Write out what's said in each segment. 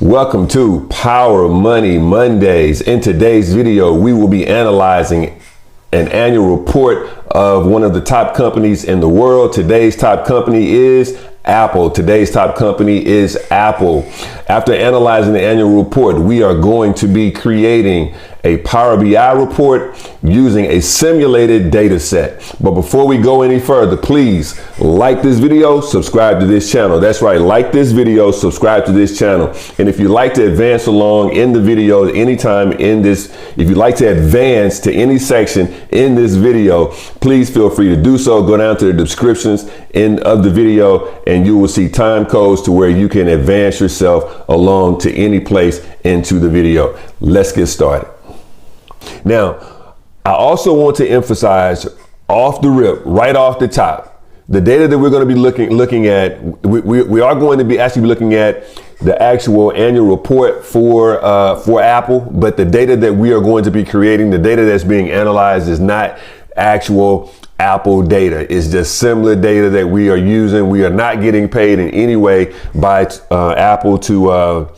Welcome to Power Money Mondays. In today's video, we will be analyzing an annual report of one of the top companies in the world. Today's top company is Apple. Today's top company is Apple. After analyzing the annual report, we are going to be creating a Power BI report using a simulated data set. But before we go any further, please like this video, subscribe to this channel. That's right, like this video, subscribe to this channel. And if you'd like to advance along in the video anytime in this, if you'd like to advance to any section in this video, please feel free to do so. Go down to the descriptions of the video and you will see time codes to where you can advance yourself along to any place into the video. Let's get started. Now, I also want to emphasize off the rip, right off the top, the data that we're going to be looking at, we are going to be actually looking at the actual annual report for Apple, but the data that we are going to be creating, the data that's being analyzed is not actual Apple data. It's just similar data that we are using. We are not getting paid in any way by Apple to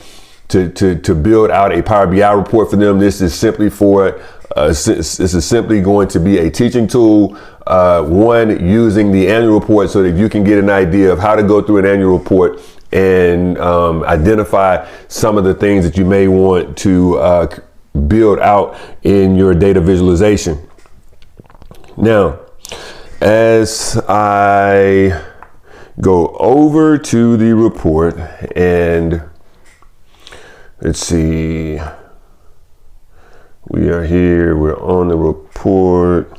build out a Power BI report for them. This is simply this is simply going to be a teaching tool. One, using the annual report so that you can get an idea of how to go through an annual report and identify some of the things that you may want to build out in your data visualization. Now, as I go over to the report and let's see, we are here, we're on the report,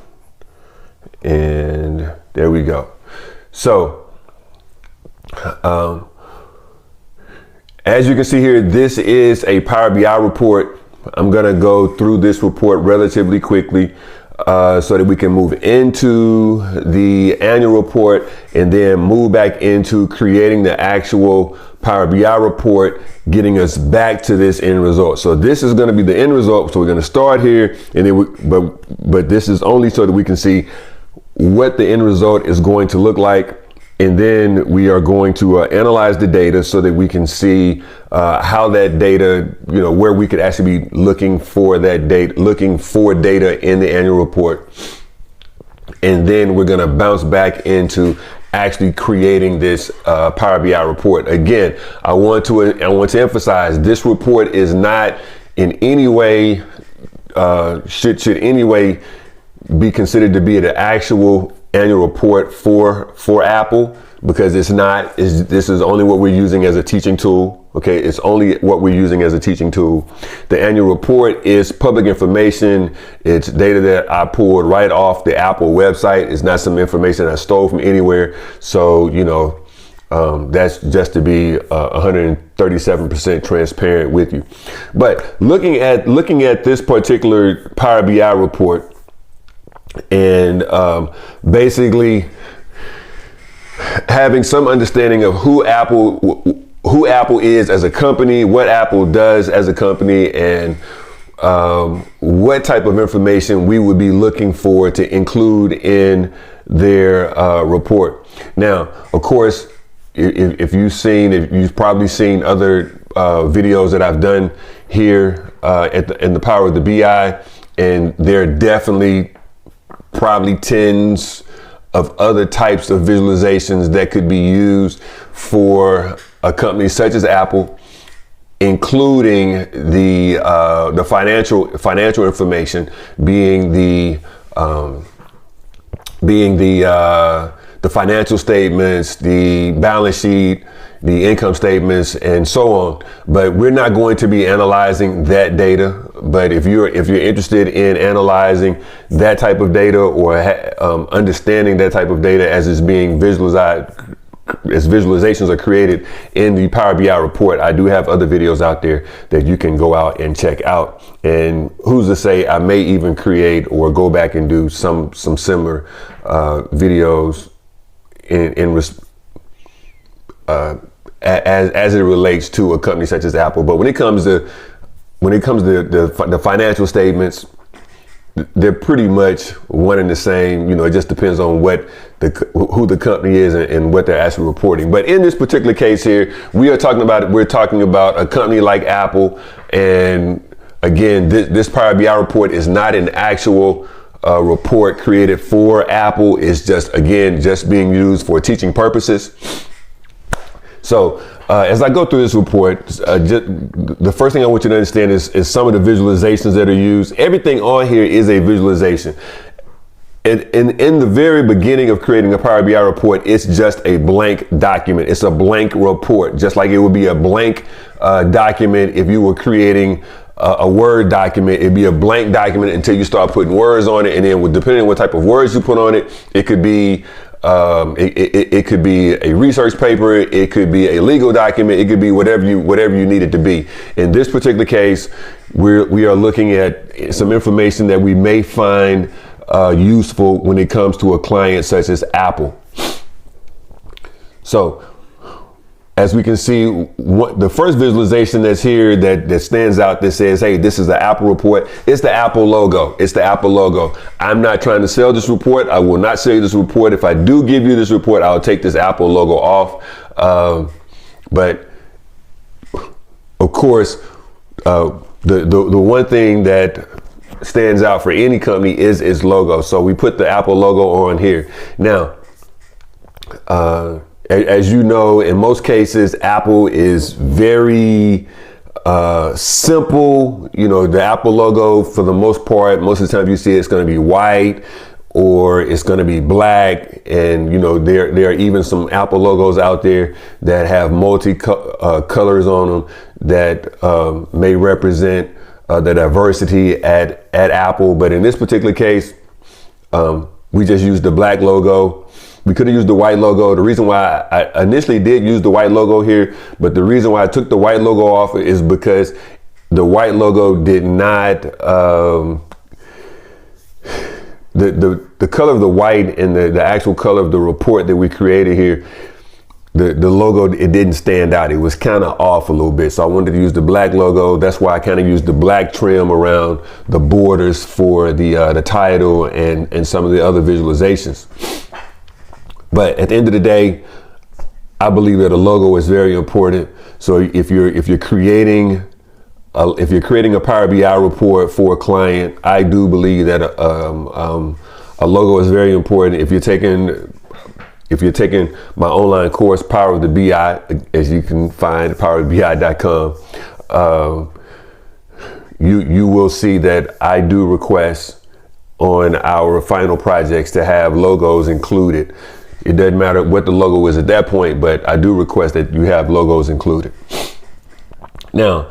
and there we go. So, as you can see here, this is a Power BI report. I'm gonna go through this report relatively quickly so that we can move into the annual report and then move back into creating the actual Power BI report, getting us back to this end result. So this is going to be the end result. So we're going to start here, and then but this is only so that we can see what the end result is going to look like. And then we are going to analyze the data so that we can see how that data, where we could actually be looking for that data, looking for data in the annual report. And then we're going to bounce back into actually creating this Power BI report. Again, I want to emphasize this report is not in any way should any way be considered to be the actual annual report for Apple, because it's not. This is only what we're using as a teaching tool. Okay, it's only what we're using as a teaching tool. The annual report is public information. It's data that I pulled right off the Apple website. It's not some information I stole from anywhere. So, that's just to be 137% transparent with you. But looking at this particular Power BI report, and basically having some understanding of who Apple is as a company, what Apple does as a company, and what type of information we would be looking for to include in their report. Now, of course, if you've probably seen other videos that I've done here in the Power of the BI, and there are definitely probably tens of other types of visualizations that could be used for a company such as Apple, including the financial information, being the financial statements, the balance sheet, the income statements, and so on. But we're not going to be analyzing that data. But if you're interested in analyzing that type of data, or understanding that type of data as it's being visualized, as visualizations are created in the Power BI report, I do have other videos out there that you can go out and check out. And who's to say I may even create or go back and do some similar videos as it relates to a company such as Apple. But when it comes to the financial statements, they're pretty much one and the same. You know, it just depends on who the company is and what they're actually reporting. But in this particular case here, we're talking about a company like Apple. And again, this Power BI report is not an actual report created for Apple. It's just being used for teaching purposes. So as I go through this report, the first thing I want you to understand is some of the visualizations that are used. Everything on here is a visualization. And in the very beginning of creating a Power BI report, it's just a blank document. It's a blank report, just like it would be a blank document if you were creating a Word document. It'd be a blank document until you start putting words on it. And then depending on what type of words you put on it, it could be it could be a research paper, it could be a legal document, it could be whatever you need it to be. In this particular case, we are looking at some information that we may find useful when it comes to a client such as Apple. So as we can see, the first visualization that's here that stands out that says, hey, this is the Apple report. It's the Apple logo. It's the Apple logo. I'm not trying to sell this report. I will not sell you this report. If I do give you this report, I'll take this Apple logo off. But of course, the one thing that stands out for any company is its logo. So we put the Apple logo on here. Now, as you know, in most cases, Apple is very simple. You know, the Apple logo, for the most part, most of the time you see it's going to be white or it's going to be black. And, you know, there are even some Apple logos out there that have colors on them that may represent the diversity at Apple. But in this particular case, we just used the black logo. We could have used the white logo. The reason why I initially did use the white logo here, but the reason why I took the white logo off is because the white logo did not, the color of the white and the actual color of the report that we created here, the logo, it didn't stand out. It was kind of off a little bit. So I wanted to use the black logo. That's why I kind of used the black trim around the borders for the title and some of the other visualizations. But at the end of the day, I believe that a logo is very important. So if you're creating a Power BI report for a client, I do believe that a logo is very important. If you're taking my online course, Power of the BI, as you can find, powerofbi.com, you will see that I do request on our final projects to have logos included. It doesn't matter what the logo is at that point, but I do request that you have logos included. Now,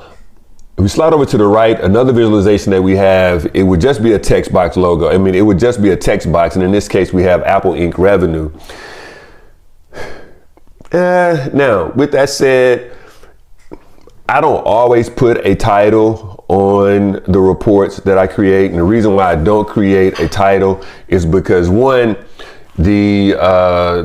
if we slide over to the right, another visualization that we have, it would just be a text box logo. I mean, it would just be a text box. And in this case, we have Apple Inc. revenue. Now, with that said, I don't always put a title on the reports that I create. And the reason why I don't create a title is because, one, the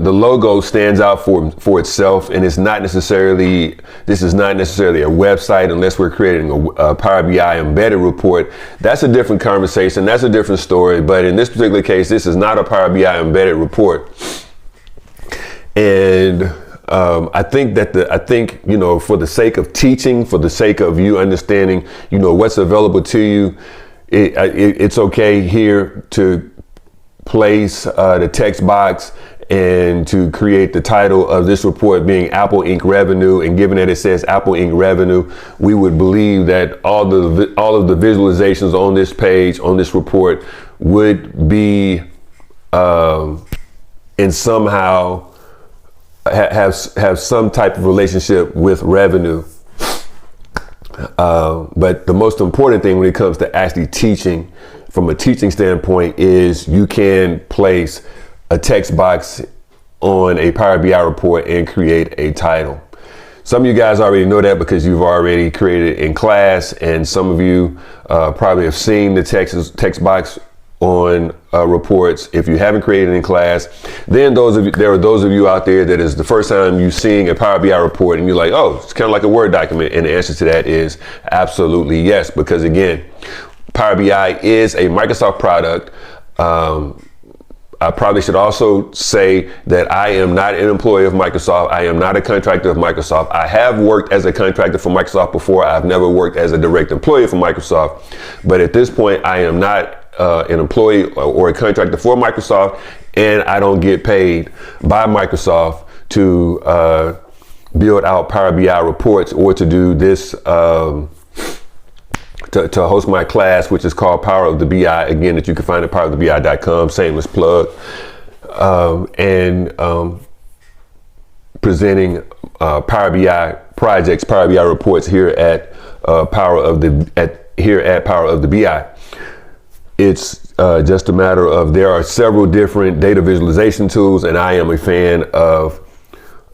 logo stands out for itself, and this is not necessarily a website unless we're creating a Power BI embedded report. That's a different conversation. That's a different story. But in this particular case, this is not a Power BI embedded report. And I think, you know, for the sake of teaching, for the sake of you understanding, you know, what's available to you, it's okay here to place the text box and to create the title of this report being Apple Inc. revenue. And given that it says Apple Inc. revenue, we would believe that all of the visualizations on this page, on this report, would be and somehow have some type of relationship with revenue. But the most important thing when it comes to actually teaching, from a teaching standpoint, is you can place a text box on a Power BI report and create a title. Some of you guys already know that because you've already created it in class, and some of you probably have seen the text box on reports. If you haven't created it in class, then there are those of you out there that is the first time you seeing a Power BI report and you're like, oh, it's kind of like a Word document. And the answer to that is absolutely yes, because again, Power BI is a Microsoft product. I probably should also say that I am not an employee of Microsoft. I am not a contractor of Microsoft. I have worked as a contractor for Microsoft before. I've never worked as a direct employee for Microsoft. But at this point, I am not an employee or a contractor for Microsoft, and I don't get paid by Microsoft to build out Power BI reports or to do this, to host my class, which is called Power of the BI, again, that you can find at powerofthebi.com, shameless plug, and presenting Power BI projects, Power BI reports here at Power of the BI. It's just a matter of, there are several different data visualization tools, and I am a fan of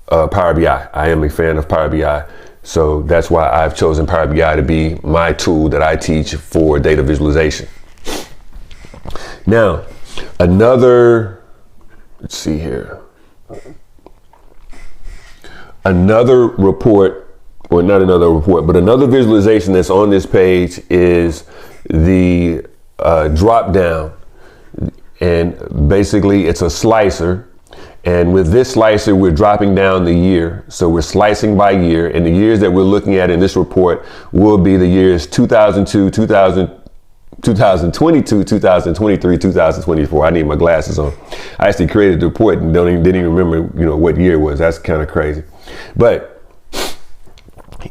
Power BI. I am a fan of Power BI. So that's why I've chosen Power BI to be my tool that I teach for data visualization. Now, let's see here. Another report, or not another report, but another visualization that's on this page is the drop down. And basically it's a slicer. And with this slicer, we're dropping down the year. So we're slicing by year. And the years that we're looking at in this report will be the years 2002, 2022, 2023, 2024. I need my glasses on. I actually created the report and didn't even remember, what year it was. That's kind of crazy. But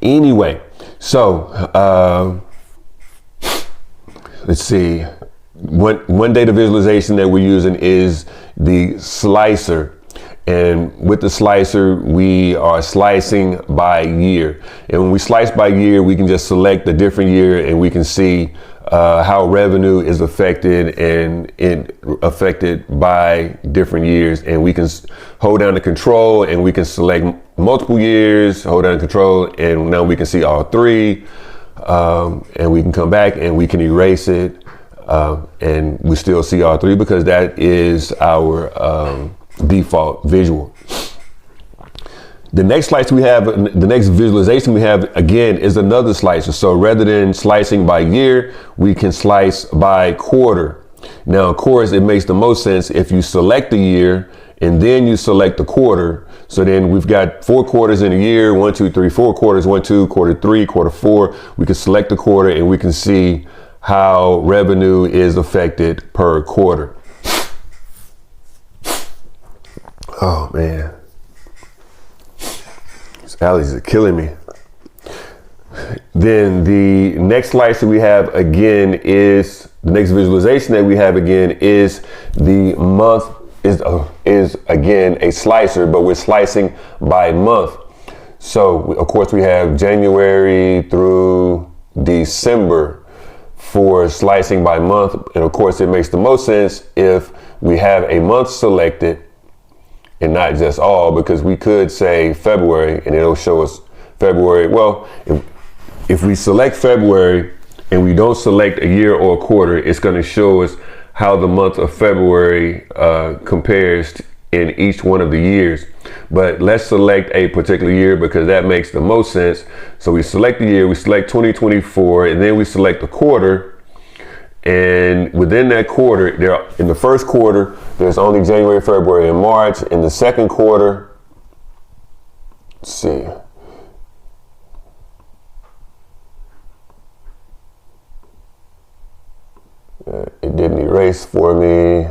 anyway, so let's see. One data visualization that we're using is the slicer. And with the slicer, we are slicing by year. And when we slice by year, we can just select a different year and we can see how revenue is affected and affected by different years. And we can hold down the control and we can select multiple years, hold down the control, and now we can see all three. And we can come back and we can erase it. And we still see all three because that is our default visual. The next slice we have, the next visualization we have, again, is another slicer. So rather than slicing by year, we can slice by quarter. Now, of course, it makes the most sense if you select the year and then you select the quarter. So then we've got 4 quarters in a year, 1, 2, 3, 4 quarters, 1, 2, quarter 3, quarter 4. We can select the quarter and we can see how revenue is affected per quarter. Oh man, these allergies are killing me. Then the next slicer we have again is, the next visualization that we have again is the month, is again a slicer, but we're slicing by month. So of course we have January through December for slicing by month. And of course it makes the most sense if we have a month selected and not just all, because we could say February and it'll show us February. Well, if we select February and we don't select a year or a quarter, it's going to show us how the month of February compares in each one of the years. But let's select a particular year because that makes the most sense. So we select the year, we select 2024, and then we select the quarter. And within that quarter, in the first quarter, there's only January, February, and March. In the second quarter, let's see. It didn't erase for me.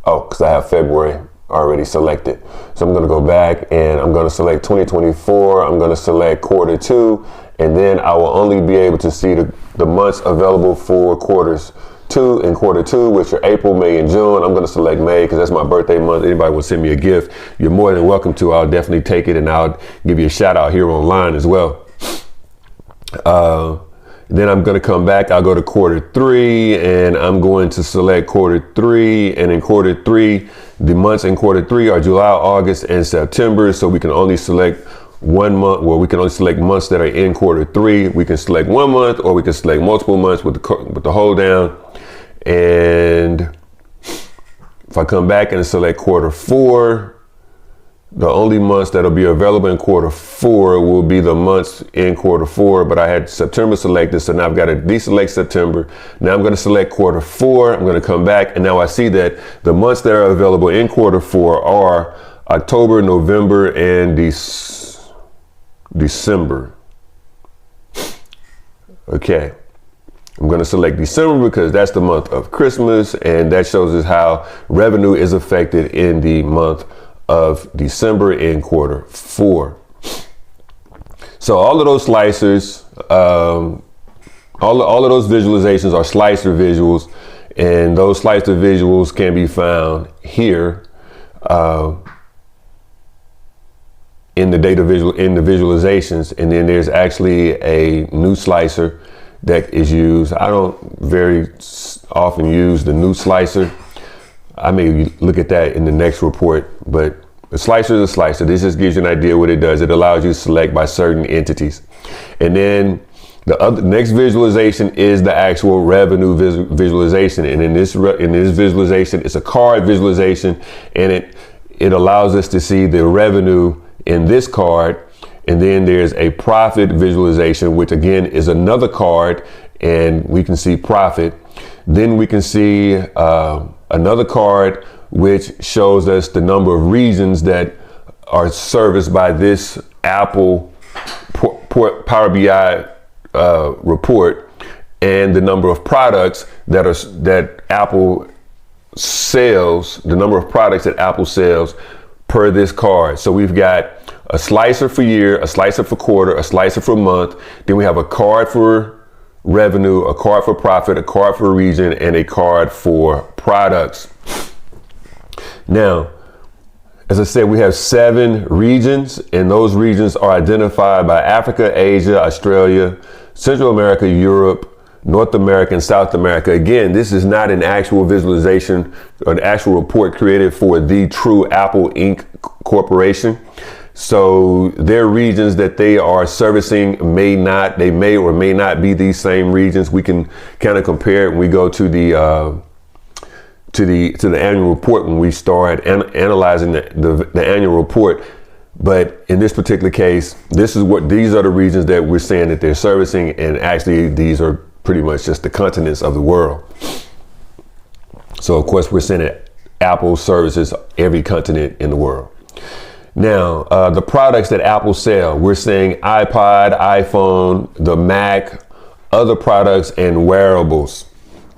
Oh, because I have February already selected. So I'm going to go back and I'm going to select 2024. I'm going to select quarter 2. And then I will only be able to see the months available for quarters 2 and quarter 2, which are April, May, and June. I'm going to select May because that's my birthday month. Anybody want to send me a gift, you're more than welcome to. I'll definitely take it and I'll give you a shout out here online as well. Then I'm going to come back. I'll go to quarter 3 and I'm going to select quarter 3. And in quarter 3, the months in quarter 3 are July, August, and September. So we can only select one month. Well, we can only select months that are in quarter 3. We can select 1 month or we can select multiple months with the hold down. And if I come back and select quarter 4, The only months that'll be available in quarter 4 will be the months in quarter 4, but I had September selected, so now I've got to deselect September. Now I'm going to select quarter 4. I'm going to come back, and now I see that the months that are available in quarter 4 are October, November, and December. Okay. I'm going to select December because that's the month of Christmas, and that shows us how revenue is affected in the month of December in quarter 4. So all of those slicers, all of those visualizations are slicer visuals, and those slicer visuals can be found here in the visualizations. And then there's actually a new slicer that is used. I don't very often use the new slicer. I may look at that in the next report, but a slicer is a slicer. This just gives you an idea what it does. It allows you to select by certain entities. And then the next visualization is the actual revenue visualization. And in this visualization, it's a card visualization, and it allows us to see the revenue in this card. And then there's a profit visualization, which again is another card, and we can see profit. Then we can see another card which shows us the number of regions that are serviced by this Apple Power BI report, and the number of products that Apple sells, the number of products that Apple sells per this card. So we've got a slicer for year, a slicer for quarter, a slicer for month. Then we have a card for revenue, a card for profit, a card for region, and a card for products. Now, as I said, we have 7 regions, and those regions are identified by Africa, Asia, Australia, Central America, Europe, North America, and South America. Again, this is not an actual visualization, an actual report created for the true Apple Inc. Corporation. So their regions that they are servicing may or may not be these same regions. We can kind of compare it when we go to the annual report, when we start analyzing the annual report. But in this particular case, these are the regions that we're saying that they're servicing, and actually these are pretty much just the continents of the world. So of course we're saying that Apple services every continent in the world. Now, the products that Apple sell, we're saying iPod, iPhone, the Mac, other products, and wearables.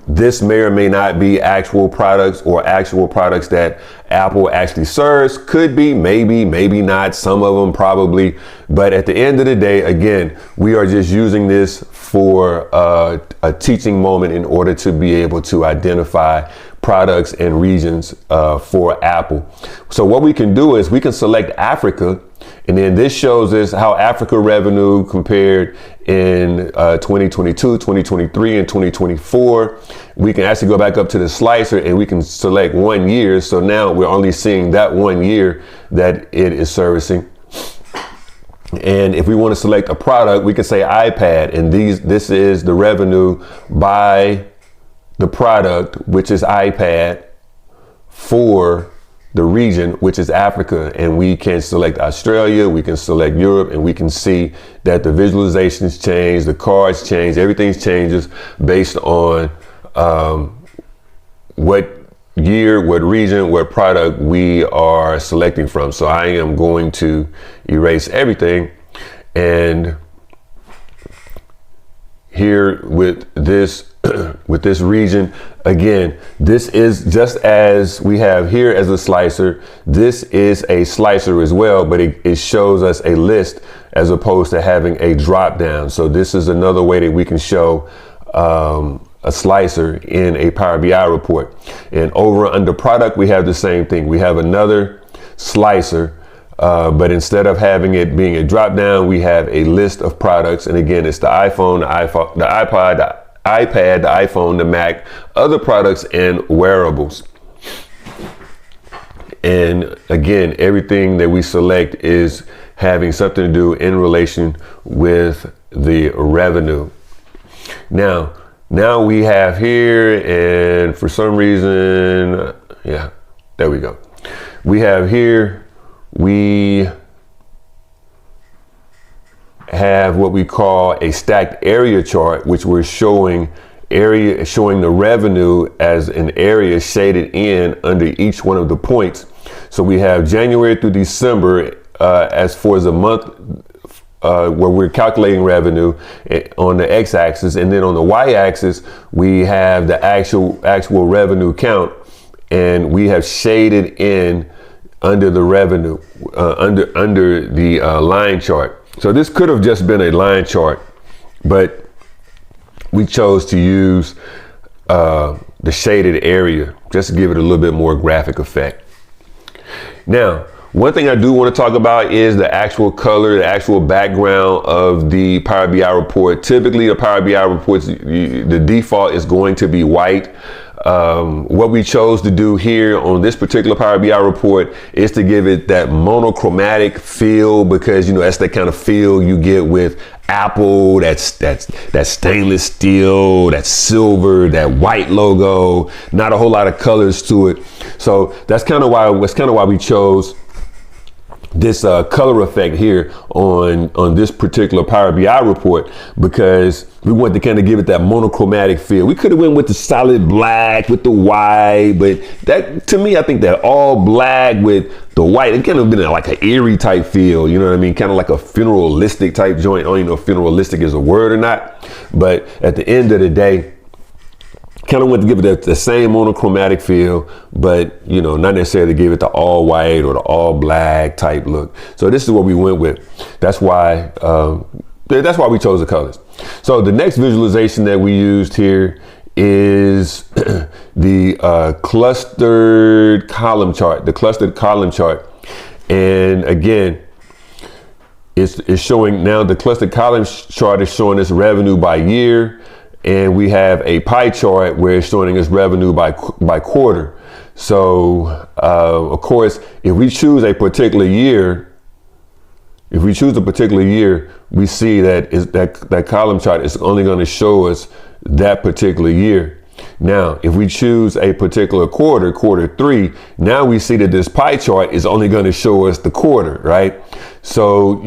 This may or may not be actual products or actual products that Apple actually serves. Could be, maybe not, some of them probably. But at the end of the day, again, we are just using this for a teaching moment in order to be able to identify products and regions for Apple. So what we can do is we can select Africa, and then this shows us how Africa revenue compared in 2022, 2023, and 2024. We can actually go back up to the slicer and we can select 1 year. So now we're only seeing that 1 year that it is servicing. And if we want to select a product, we can say iPad, and this is the revenue by the product, which is iPad, for the region, which is Africa. And we can select Australia, we can select Europe, and we can see that the visualizations change, the cards change, everything changes based on what year, what region, what product we are selecting from. So I am going to erase everything, and here with this with this region, again, this is just as we have here as a slicer. This is a slicer as well, but it shows us a list as opposed to having a drop down. So this is another way that we can show a slicer in a Power BI report. And over under product, we have the same thing. We have another slicer, but instead of having it being a drop down, we have a list of products. And again, it's the iPhone, the iPod, the iPad, the iPhone, the Mac, other products, and wearables. And again, everything that we select is having something to do in relation with the revenue. Now we have here, and for some reason, yeah, there we go. We have here we have what we call a stacked area chart, which we're showing the revenue as an area shaded in under each one of the points. So we have January through December as for the month where we're calculating revenue on the x-axis, and then on the y-axis we have the actual revenue count, and we have shaded in under the revenue under the line chart. So this could have just been a line chart, but we chose to use the shaded area just to give it a little bit more graphic effect. Now, one thing I do want to talk about is the actual color, the actual background of the Power BI report. Typically, the Power BI reports, the default is going to be white. What we chose to do here on this particular Power BI report is to give it that monochromatic feel, because that's the kind of feel you get with Apple, that's stainless steel, that silver, that white logo, not a whole lot of colors to it. So that's kind of why we chose this color effect here on this particular Power BI report, because we want to kind of give it that monochromatic feel. We could have went with the solid black with the white, but that, to me, I think that all black with the white, it kind of been like an eerie type feel, you know what I mean? Kind of like a funeralistic type joint. I don't even know if funeralistic is a word or not, but at the end of the day, kind of want to give it the same monochromatic feel, but not necessarily give it the all white or the all black type look. So this is what we went with. That's why we chose the colors. So the next visualization that we used here is the clustered column chart. And again, it's showing now the clustered column chart is showing us revenue by year. And we have a pie chart where it's showing us revenue by quarter. So, of course, if we choose a particular year, we see that column chart is only going to show us that particular year. Now, if we choose a particular quarter 3, now we see that this pie chart is only going to show us the quarter, right? So,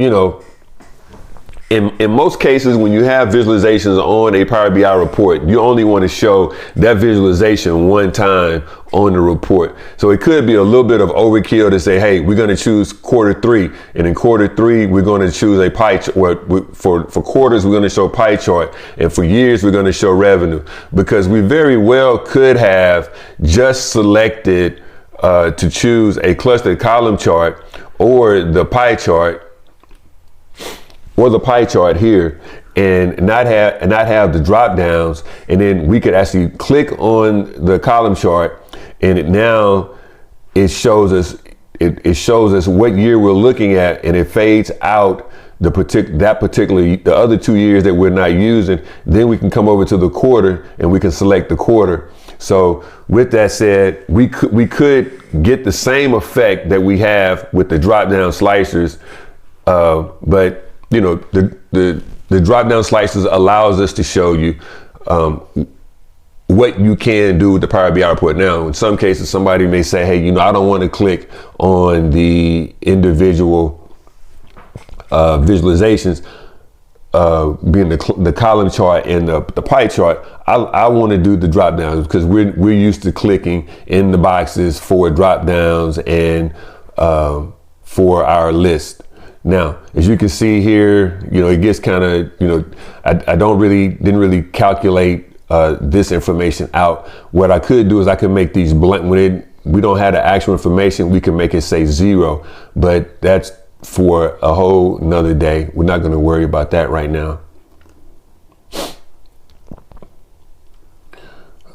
in most cases, when you have visualizations on a Power BI report, you only want to show that visualization one time on the report. So it could be a little bit of overkill to say, hey, we're going to choose quarter 3. And in quarter 3, we're going to choose a pie chart. For quarters, we're going to show pie chart. And for years, we're going to show revenue. Because we very well could have just selected to choose a clustered column chart or the pie chart here, and not have the drop downs, and then we could actually click on the column chart, and it shows us what year we're looking at, and it fades out the other 2 years that we're not using. Then we can come over to the quarter and we can select the quarter. So with that said, we could get the same effect that we have with the drop down slicers, but the drop down slices allows us to show you what you can do with the Power BI report. Now, in some cases, somebody may say, hey, I don't want to click on the individual visualizations, being the column chart and the pie chart. I want to do the drop downs because we're used to clicking in the boxes for drop downs and for our list. Now, as you can see here, it gets kind of, I didn't really calculate this information out. What I could do is I could make these blank. When we don't have the actual information, we can make it say 0, but that's for a whole nother day. We're not going to worry about that right now.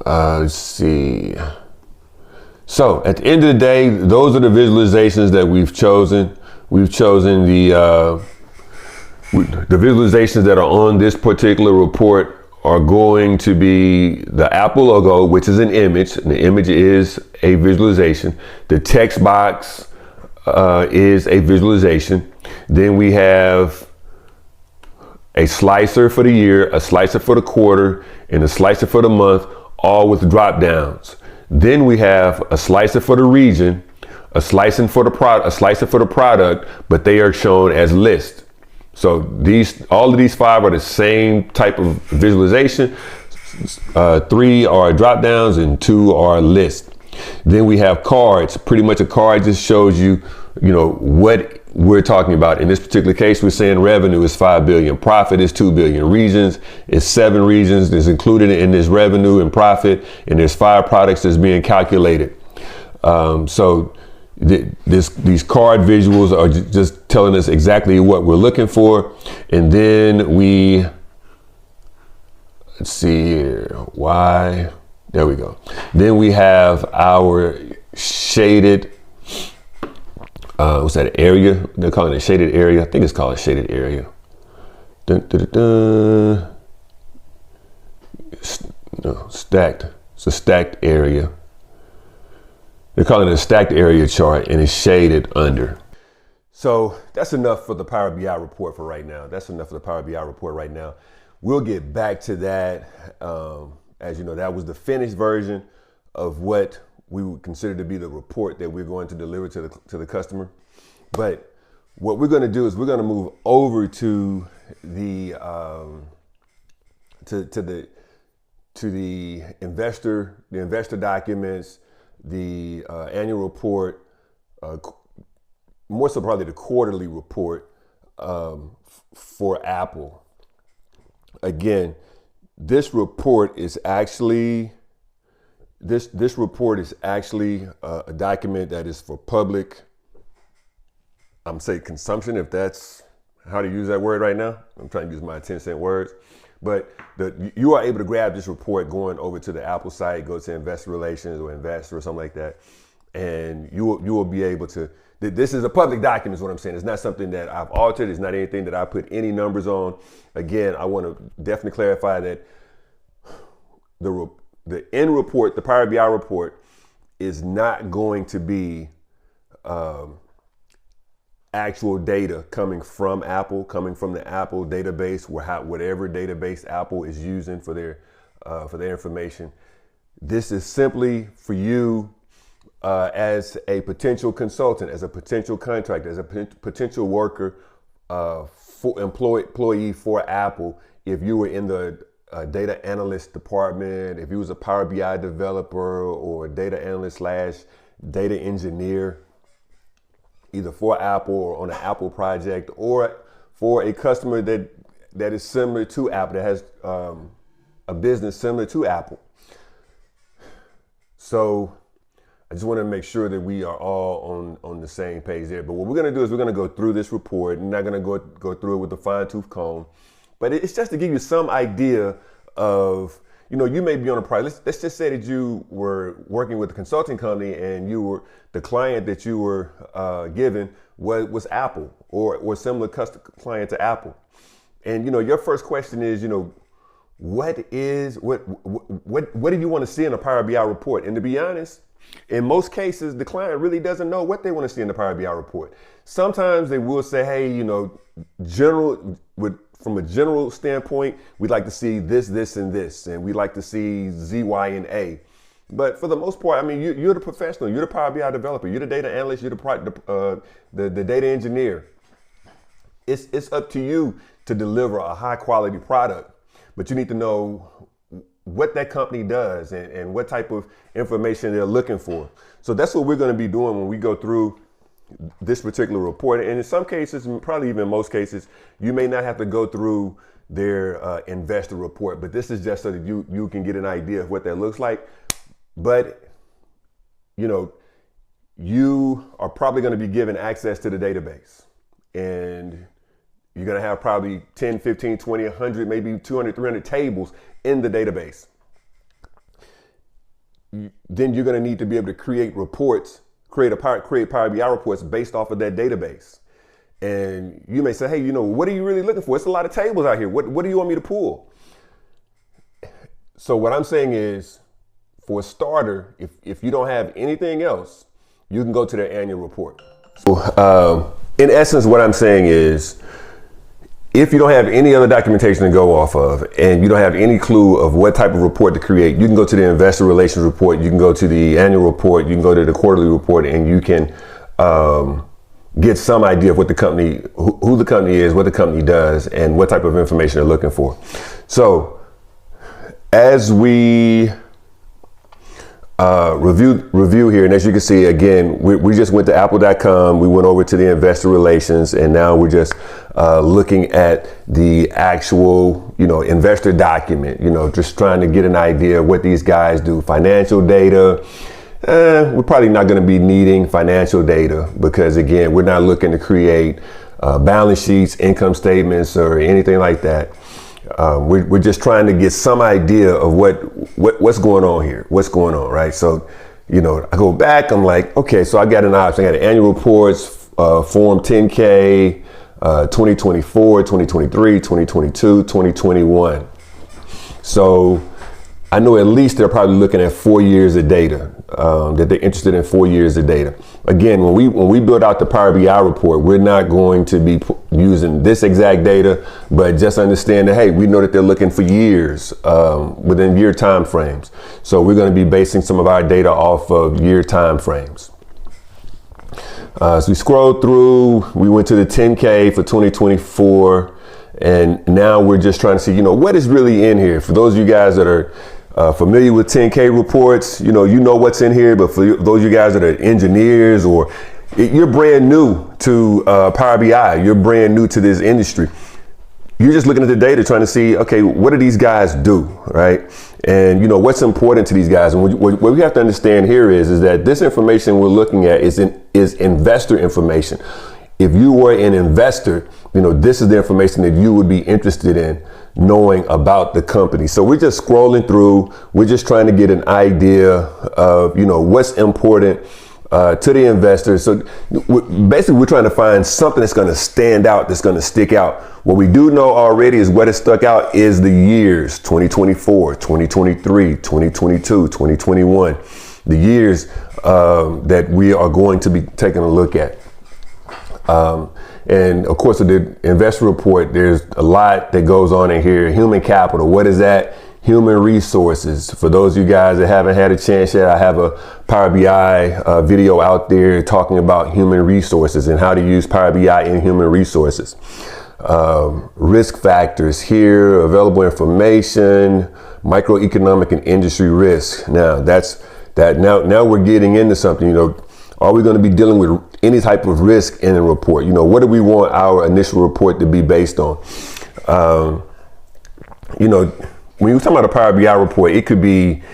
Let's see. So at the end of the day, those are the visualizations that we've chosen. We've chosen the visualizations that are on this particular report are going to be the Apple logo, which is an image, and the image is a visualization. The text box is a visualization. Then we have a slicer for the year, a slicer for the quarter, and a slicer for the month, all with drop downs. Then we have a slicer for the region, a slicing for the product, but they are shown as list. So all of these 5 are the same type of visualization. 3 are drop downs and 2 are list. Then we have cards. Pretty much a card just shows you, what we're talking about. In this particular case, we're saying revenue is 5 billion, profit is 2 billion, regions is 7 regions that's included in this revenue and profit, and there's 5 products that's being calculated. So these card visuals are just telling us exactly what we're looking for. And then let's see here, why, there we go. Then we have our shaded, what's that area? They're calling it shaded area. I think it's called a shaded area. Dun, dun, dun, dun. No, stacked. It's a stacked area. They're calling it a stacked area chart, and it's shaded under. So that's enough for the Power BI report for right now. We'll get back to that. As you know, that was the finished version of what we would consider to be the report that we're going to deliver to the customer. But what we're going to do is we're going to move over to the investor documents, the annual report, more so probably the quarterly report for Apple. Again, this report is actually a document that is for public, I'm saying consumption, if that's how to use that word right now. I'm trying to use my 10-cent words. But you are able to grab this report going over to the Apple site, go to Investor Relations or Investor or something like that, and you will be able to. This is a public document, is what I'm saying. It's not something that I've altered. It's not anything that I put any numbers on. Again, I want to definitely clarify that the end report, the Power BI report, is not going to be actual data coming from Apple, coming from the Apple database, whatever database Apple is using for their information. This is simply for you as a potential consultant, as a potential contractor, as a potential worker, employee for Apple. If you were in the data analyst department, if you was a Power BI developer or a data analyst / data engineer, either for Apple or on an Apple project, or for a customer that is similar to Apple, that has a business similar to Apple. So I just want to make sure that we are all on the same page there. But what we're going to do is we're going to go through this report. I'm not going to go through it with a fine-tooth comb, but it's just to give you some idea of, you may be on a project. Let's just say that you were working with a consulting company and the client that you were given was Apple or similar client to Apple. And, your first question is, what do you want to see in a Power BI report? And to be honest, in most cases, the client really doesn't know what they want to see in the Power BI report. Sometimes they will say, hey, from a general standpoint, we'd like to see this, this, and this, and we'd like to see Z, Y, and A. But for the most part, you're the professional, you're the Power BI developer, you're the data analyst, you're the data engineer. It's up to you to deliver a high quality product, but you need to know what that company does and what type of information they're looking for. So that's what we're going to be doing when we go through this particular report. And in some cases, probably even most cases, you may not have to go through their investor report, but this is just so that you can get an idea of what that looks like. But, you are probably going to be given access to the database, and you're going to have probably 10, 15, 20, 100, maybe 200, 300 tables in the database. Then you're going to need to be able to create reports, create Power BI reports based off of that database. And you may say, hey, what are you really looking for? It's a lot of tables out here. What do you want me to pull? So what I'm saying is, for a starter, if you don't have anything else, you can go to their annual report. So, in essence, what I'm saying is, if you don't have any other documentation to go off of, and you don't have any clue of what type of report to create, you can go to the investor relations report, you can go to the annual report, you can go to the quarterly report, and you can get some idea of what the company, who the company is, what the company does, and what type of information they're looking for. So as we review here, and as you can see, again, we just went to apple.com, we went over to the investor relations, and now we're just looking at the actual, investor document, just trying to get an idea of what these guys do. Financial data, we're probably not going to be needing financial data because, again, we're not looking to create balance sheets, income statements, or anything like that. We're just trying to get some idea of what's going on here, what's going on, right? So, I go back, I'm like, okay, so I got an option. I got an annual reports, Form 10K, 2024, 2023, 2022, 2021. So I know at least they're probably looking at 4 years of data, that they're interested in 4 years of data. Again, when we build out the Power BI report, we're not going to be using this exact data, but just understand that, hey, we know that they're looking for years, within year time frames. So we're going to be basing some of our data off of year time frames. So we scrolled through, we went to the 10K for 2024, and now we're just trying to see, what is really in here. For those of you guys that are familiar with 10K reports, you know what's in here, but for those of you guys that are engineers or you're brand new to Power BI, you're brand new to this industry, you're just looking at the data trying to see, okay, what do these guys do, right? And what's important to these guys. And what we have to understand here is that this information we're looking at is investor information. If you were an investor, this is the information that you would be interested in knowing about the company. So we're just scrolling through. We're just trying to get an idea of, what's important to the investors. So basically, we're trying to find something that's going to stand out, that's going to stick out. What we do know already is what has stuck out is the years 2024, 2023, 2022, 2021, the years that we are going to be taking a look at. And of course, with the investor report, there's a lot that goes on in here. Human capital, what is that? Human resources. For those of you guys that haven't had a chance yet, I have a Power BI video out there talking about human resources and how to use Power BI in human resources. Risk factors here, available information, microeconomic and industry risk. Now now we're getting into something, are we going to be dealing with any type of risk in a report? What do we want our initial report to be based on? When you're talking about a Power BI report, it could be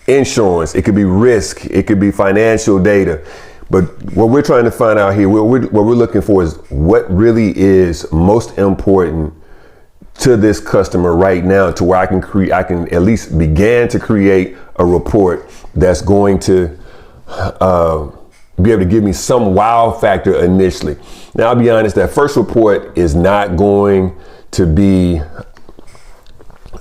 insurance, it could be risk, it could be financial data. But what we're trying to find out here, what we're looking for is what really is most important to this customer right now, to where I can at least begin to create a report that's going to be able to give me some wow factor initially. Now, I'll be honest, that first report is not going to be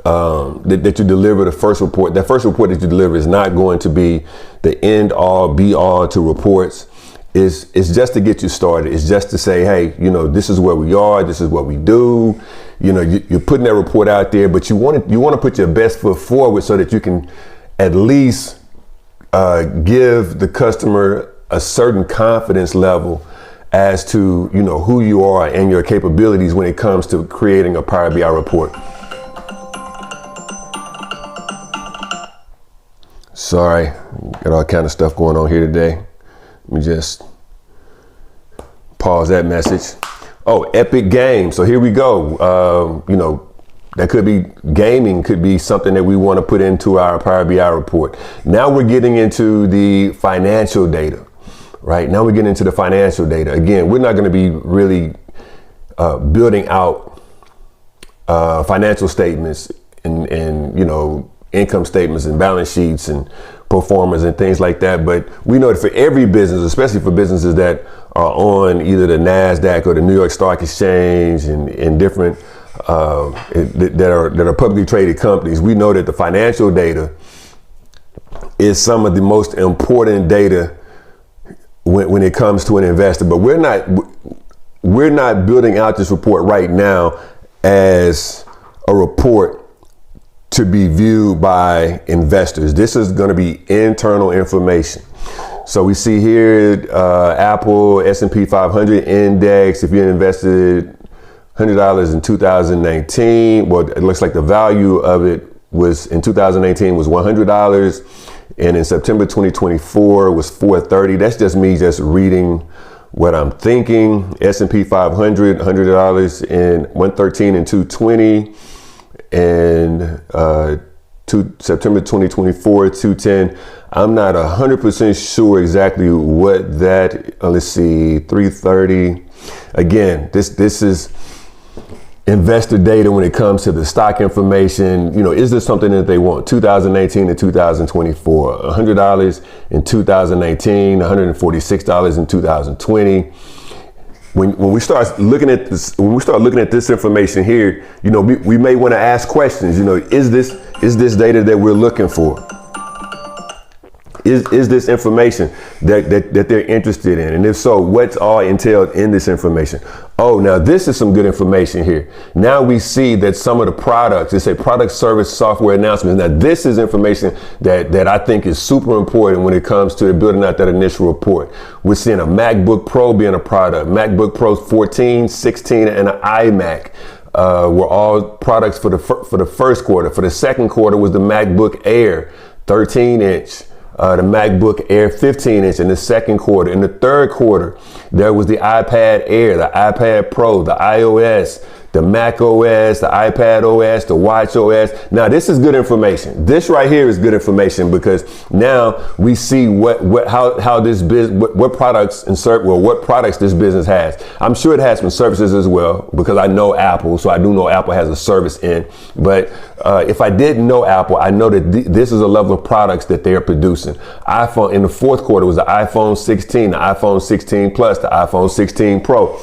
that you deliver the first report. That first report that you deliver is not going to be the end all be all to reports. It's just to get you started. It's just to say, hey, this is where we are. This is what we do. You're putting that report out there, but you want to put your best foot forward so that you can at least give the customer a certain confidence level as to, who you are and your capabilities when it comes to creating a Power BI report. Sorry, got all kind of stuff going on here today. Let me just pause that message. Oh, Epic Games. So here we go. That could be gaming, could be something that we want to put into our Power BI report. Now we're getting into the financial data, right? Now we're getting into the financial data. Again, we're not going to be really building out financial statements and income statements and balance sheets and pro formas and things like that. But we know that for every business, especially for businesses that are on either the NASDAQ or the New York Stock Exchange and different that are publicly traded companies, we know that the financial data is some of the most important data when it comes to an investor. But we're we're not building out this report right now as a report to be viewed by investors. This is going to be internal information. So we see here Apple S&P 500 index. If you invested $100 in 2019, well, it looks like the value of it was in 2018 was $100, and in September 2024 was $430. That's just me just reading what I'm thinking. S&P 500, $100 in 113 and 220, and September 2024, 210. I'm not 100% sure exactly what that, let's see, 330. Again, this is investor data when it comes to the stock information. You know, is this something that they want? 2018 to 2024, $100 in 2019, $146 in 2020. When we start looking at this information here, you know, we may want to ask questions. You know, is this data that we're looking for? Is this information that they're interested in? And if so, what's all entailed in this information? Oh, now this is some good information here. Now we see that some of the products, they say product, service, software announcements. Now this is information that I think is super important when it comes to building out that initial report. We're seeing a MacBook Pro being a product, MacBook Pro 14, 16, and an iMac. Were all products for the first quarter. For the second quarter was the MacBook Air 13-inch. The MacBook Air 15-inch in the second quarter. In the third quarter, there was the iPad Air, the iPad Pro, the iOS, the Mac OS, the iPad OS, the Watch OS. Now, this is good information. This right here is good information because now we see how this business, what products what products this business has. I'm sure it has some services as well because I know Apple, so I do know Apple has a service in. But if I didn't know Apple, I know that this is a level of products that they are producing. iPhone in the fourth quarter was the iPhone 16, the iPhone 16 Plus, the iPhone 16 Pro,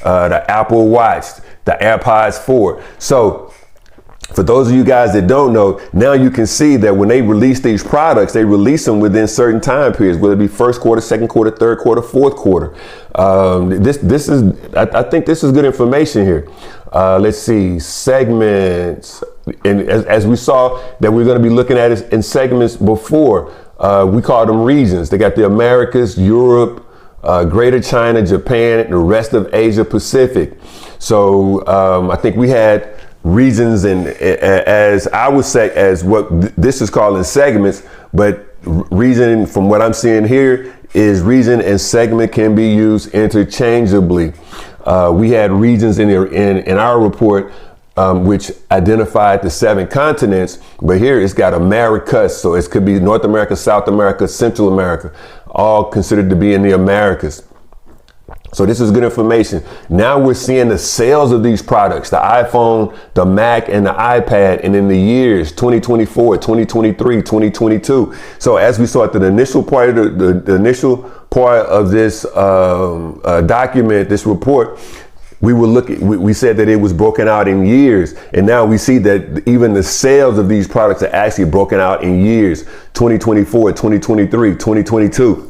the Apple Watch, the AirPods 4. So for those of you guys that don't know, now you can see that when they release these products, they release them within certain time periods, whether it be first quarter, second quarter, third quarter, fourth quarter. I think this is good information here. Let's see, segments. And as we saw that we're going to be looking at it in segments before, we call them regions. They got the Americas, Europe, Greater China, Japan, and the rest of Asia Pacific. So I think we had regions, and as I would say, as what this is called in segments, but region from what I'm seeing here is region and segment can be used interchangeably. We had regions in our report which identified the 7 continents, but here it's got Americas, so it could be North America, South America, Central America, all considered to be in the Americas. So this is good information. Now we're seeing the sales of these products, the iPhone, the Mac, and the iPad, and in the years 2024, 2023, 2022. So as we saw at the initial part of the initial part of this document, this report, we said that it was broken out in years, and now we see that even the sales of these products are actually broken out in years, 2024, 2023, 2022.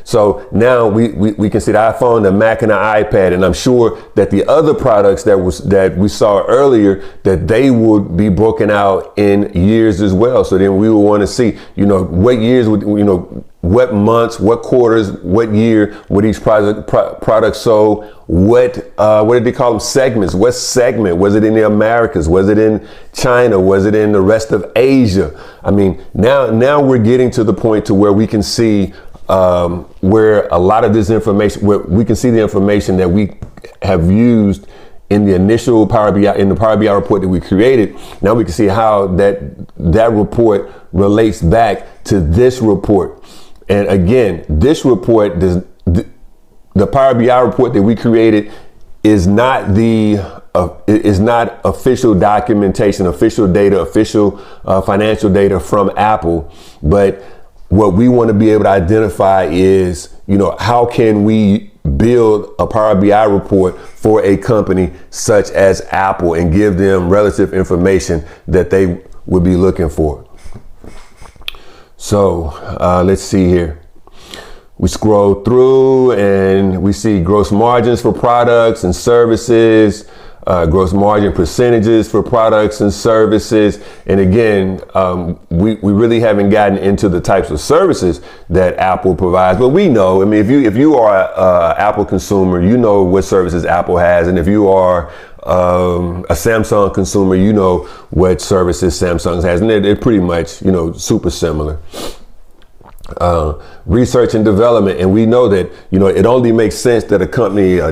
So now we can see the iPhone, the Mac, and the iPad, and I'm sure that the other products that we saw earlier, that they would be broken out in years as well. So then we will want to see, you know, what years would, you know, what months, what quarters, what year would each product sold? What did they call them? Segments. What segment? Was it in the Americas? Was it in China? Was it in the rest of Asia? I mean, now we're getting to the point to where we can see where a lot of this information, where we can see the information that we have used in the initial Power BI, in the Power BI report that we created. Now we can see how that report relates back to this report. And again, this report, the Power BI report that we created is not official documentation, official data, official financial data from Apple, but what we want to be able to identify is, you know, how can we build a Power BI report for a company such as Apple and give them relative information that they would be looking for. So let's see here. We scroll through and we see gross margins for products and services, gross margin percentages for products and services. And again, we really haven't gotten into the types of services that Apple provides, but we know, I mean, if you are a Apple consumer, you know what services Apple has. And if you are a Samsung consumer, you know what services Samsung has. And they're pretty much, you know, super similar. Research and development, and we know that, you know, it only makes sense that a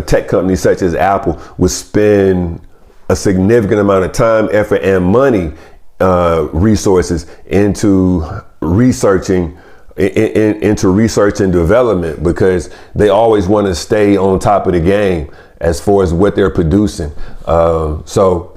tech company such as Apple would spend a significant amount of time, effort, and money, resources into researching into research and development, because they always want to stay on top of the game as far as what they're producing. So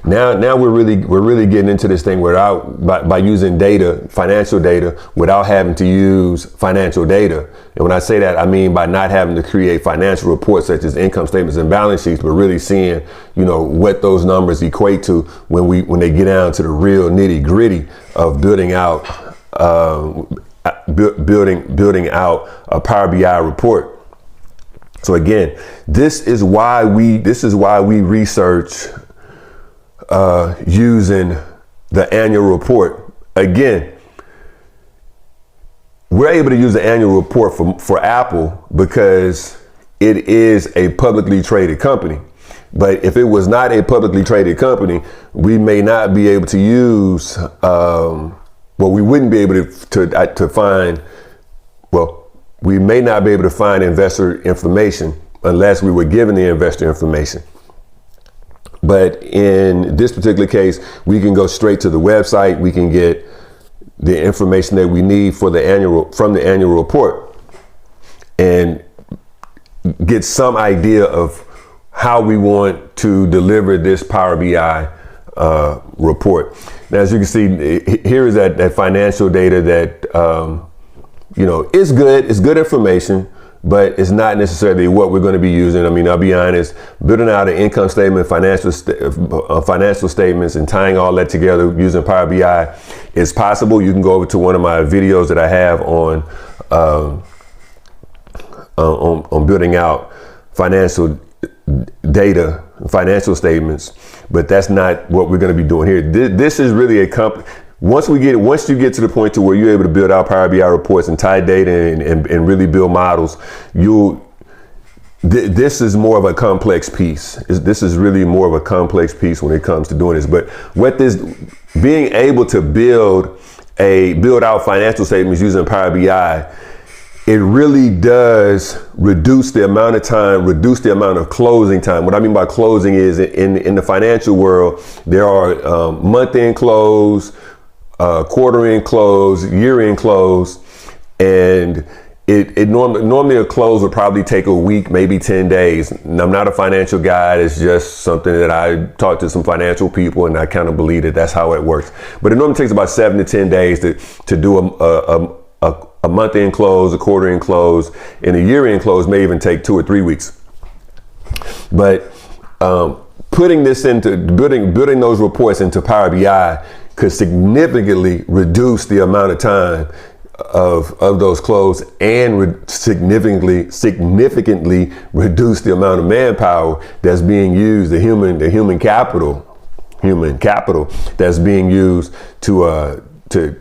now we're really getting into this thing by using data, financial data, without having to use financial data. And when I say that, I mean by not having to create financial reports such as income statements and balance sheets, but really seeing, you know, what those numbers equate to when they get down to the real nitty gritty of building out a Power BI report. So again, this is why we research using the annual report. Again, we're able to use the annual report for Apple because it is a publicly traded company. But if it was not a publicly traded company, we may not be able to use, we wouldn't be able to find, we may not be able to find investor information unless we were given the investor information. But in this particular case, we can go straight to the website. We can get the information that we need from the annual report and get some idea of how we want to deliver this Power BI report. Now, as you can see, here is that financial data that is good. It's good information, but it's not necessarily what we're going to be using. I mean, I'll be honest, building out an income statement, financial statements, and tying all that together using Power BI is possible. You can go over to one of my videos that I have on building out financial data, financial statements, but that's not what we're going to be doing here. This is really once you get to the point to where you're able to build out Power BI reports and tie data and really build models, this is more of a complex piece. This is really more of a complex piece when it comes to doing this. But being able to build out financial statements using Power BI, it really does reduce the amount of time, reduce the amount of closing time. What I mean by closing is in the financial world, there are month-end close, quarter-end close, year-end close, and normally a close would probably take a week, maybe 10 days. And I'm not a financial guy. It's just something that I talked to some financial people, and I kind of believe that that's how it works. But it normally takes about 7 to 10 days to do a month-end close, a quarter-end close, and a year-end close may even take 2 or 3 weeks. But putting this into building those reports into Power BI could significantly reduce the amount of time of those close and significantly reduce the amount of manpower that's being used, the human capital that's being used to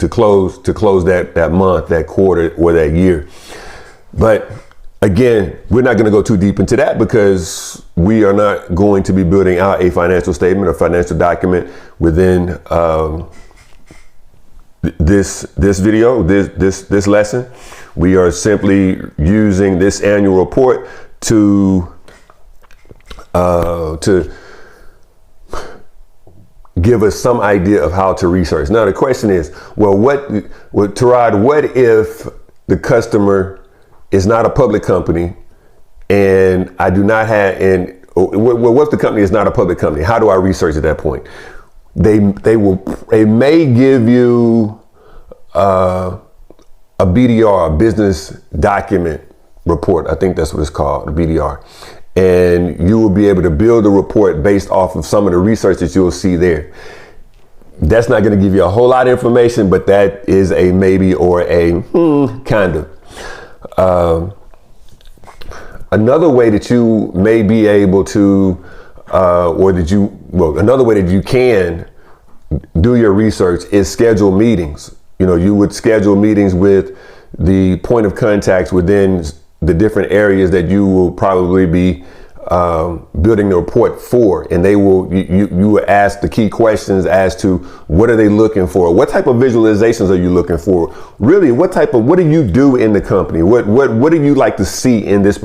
close that month, that quarter, or that year. But again, we're not going to go too deep into that because we are not going to be building out a financial statement or financial document within this video, this lesson. We are simply using this annual report to give us some idea of how to research. Now the question is, Tarad, what if the customer is not a public company and I do not have, what if the company is not a public company? How do I research at that point? They may give you a BDR, a business document report. I think that's what it's called, a BDR. And you will be able to build a report based off of some of the research that you'll see there. That's not going to give you a whole lot of information, but that is a maybe or a kind of. Another way that you may be able to, another way that you can do your research is schedule meetings. You would schedule meetings with the point of contacts within the different areas that you will probably be building the report for, and you will ask the key questions as to what are they looking for, what type of visualizations are you looking for, really what do you do in the company, what do you like to see in this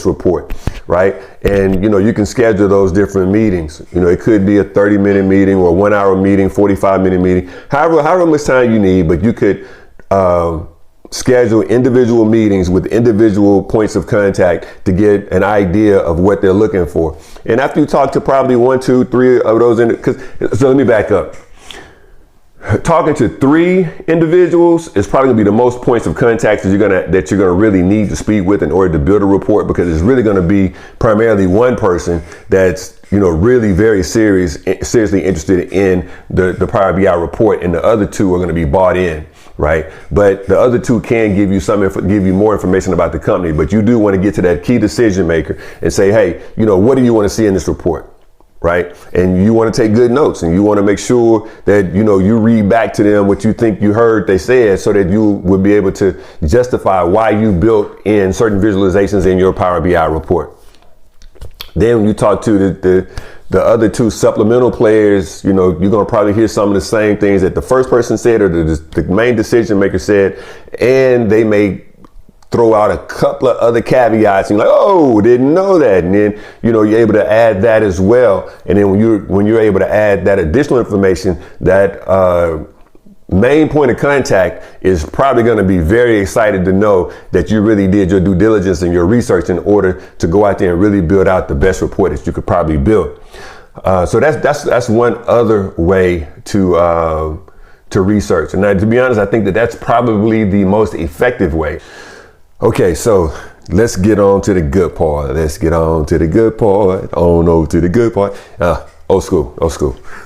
report, right? And you can schedule those different meetings. It could be a 30-minute meeting or a 1 hour meeting, 45-minute meeting, however much time you need, but you could schedule individual meetings with individual points of contact to get an idea of what they're looking for. And after you talk to probably 1, 2, 3 of those, so let me back up. Talking to 3 individuals is probably gonna be the most points of contact that you're gonna really need to speak with in order to build a report, because it's really gonna be primarily one person that's really very seriously interested in the Power BI report, and the other 2 are gonna be bought in. Right, but the other 2 can give you more information about the company. But you do want to get to that key decision maker and say, hey, what do you want to see in this report, right? And you want to take good notes, and you want to make sure that you read back to them what you think you heard they said, so that you would be able to justify why you built in certain visualizations in your Power BI report. Then when you talk to the other 2 supplemental players, you're going to probably hear some of the same things that the first person said or the main decision maker said, and they may throw out a couple of other caveats and you're like, oh, didn't know that. And then, you're able to add that as well. And then when you're able to add that additional information, that main point of contact is probably going to be very excited to know that you really did your due diligence and your research in order to go out there and really build out the best report that you could probably build. So that's one other way to research. And now, to be honest, I think that's probably the most effective way. Okay, so let's get on to the good part. On over to the good part. Old school.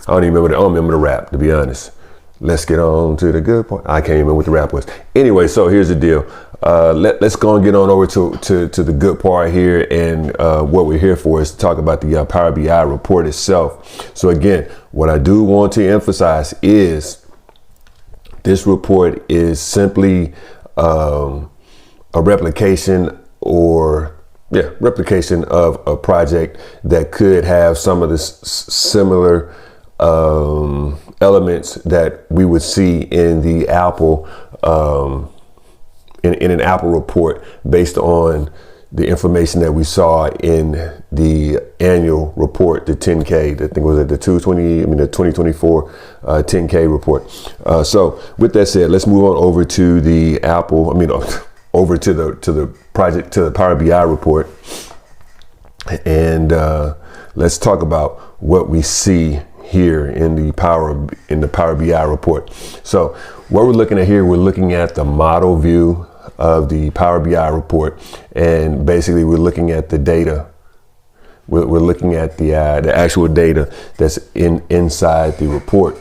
I don't remember the rap, to be honest. Let's get on to the good part. I can't remember what the rap was. Anyway, so here's the deal. Let's go and get on over to the good part here. And what we're here for is to talk about the Power BI report itself. So again, what I do want to emphasize is this report is simply a replication of a project that could have some of the similar elements that we would see in the Apple in an Apple report, based on the information that we saw in the annual report, the 10K. I think was it the 2024 10K report. So with that said, let's move on over to the over to the project, to the Power BI report, and let's talk about what we see here in the Power BI report. So what we're looking at here, we're looking at the model view of the Power BI report, and basically we're looking at the data. We're looking at the actual data that's inside the report.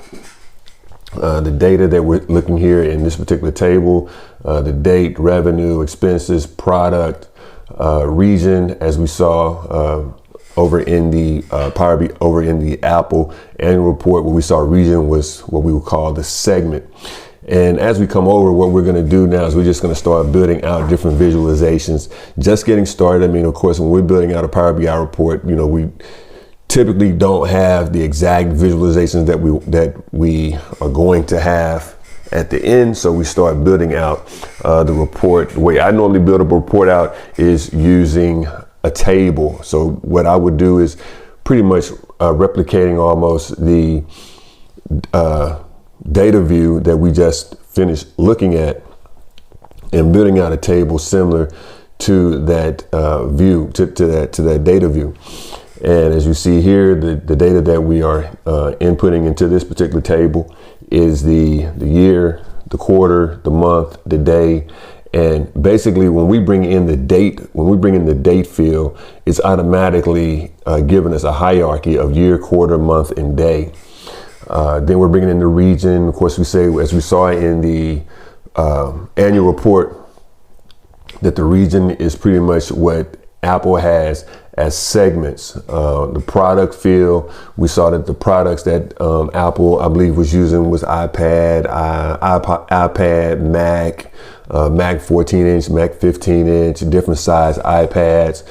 The data that we're looking here in this particular table, the date, revenue, expenses, product, region, as we saw over in the Apple annual report, what we saw region was what we would call the segment. And as we come over, what we're going to do now is we're just going to start building out different visualizations. Just getting started. Of course, when we're building out a Power BI report, we typically don't have the exact visualizations that we are going to have at the end. So we start building out the report. The way I normally build a report out is using a table. So what I would do is pretty much replicating almost the data view that we just finished looking at, and building out a table similar to that view, to that data view. And as you see here, the data that we are inputting into this particular table is the year, the quarter, the month, the day. And basically when we bring in the date field, it's automatically giving us a hierarchy of year, quarter, month, and day. Then we're bringing in the region. Of course, we say, as we saw in the annual report, that the region is pretty much what Apple has as segments. The product field, we saw that the products that Apple, I believe, was using was iPad, Mac, Mac 14-inch, Mac 15-inch, different size iPads.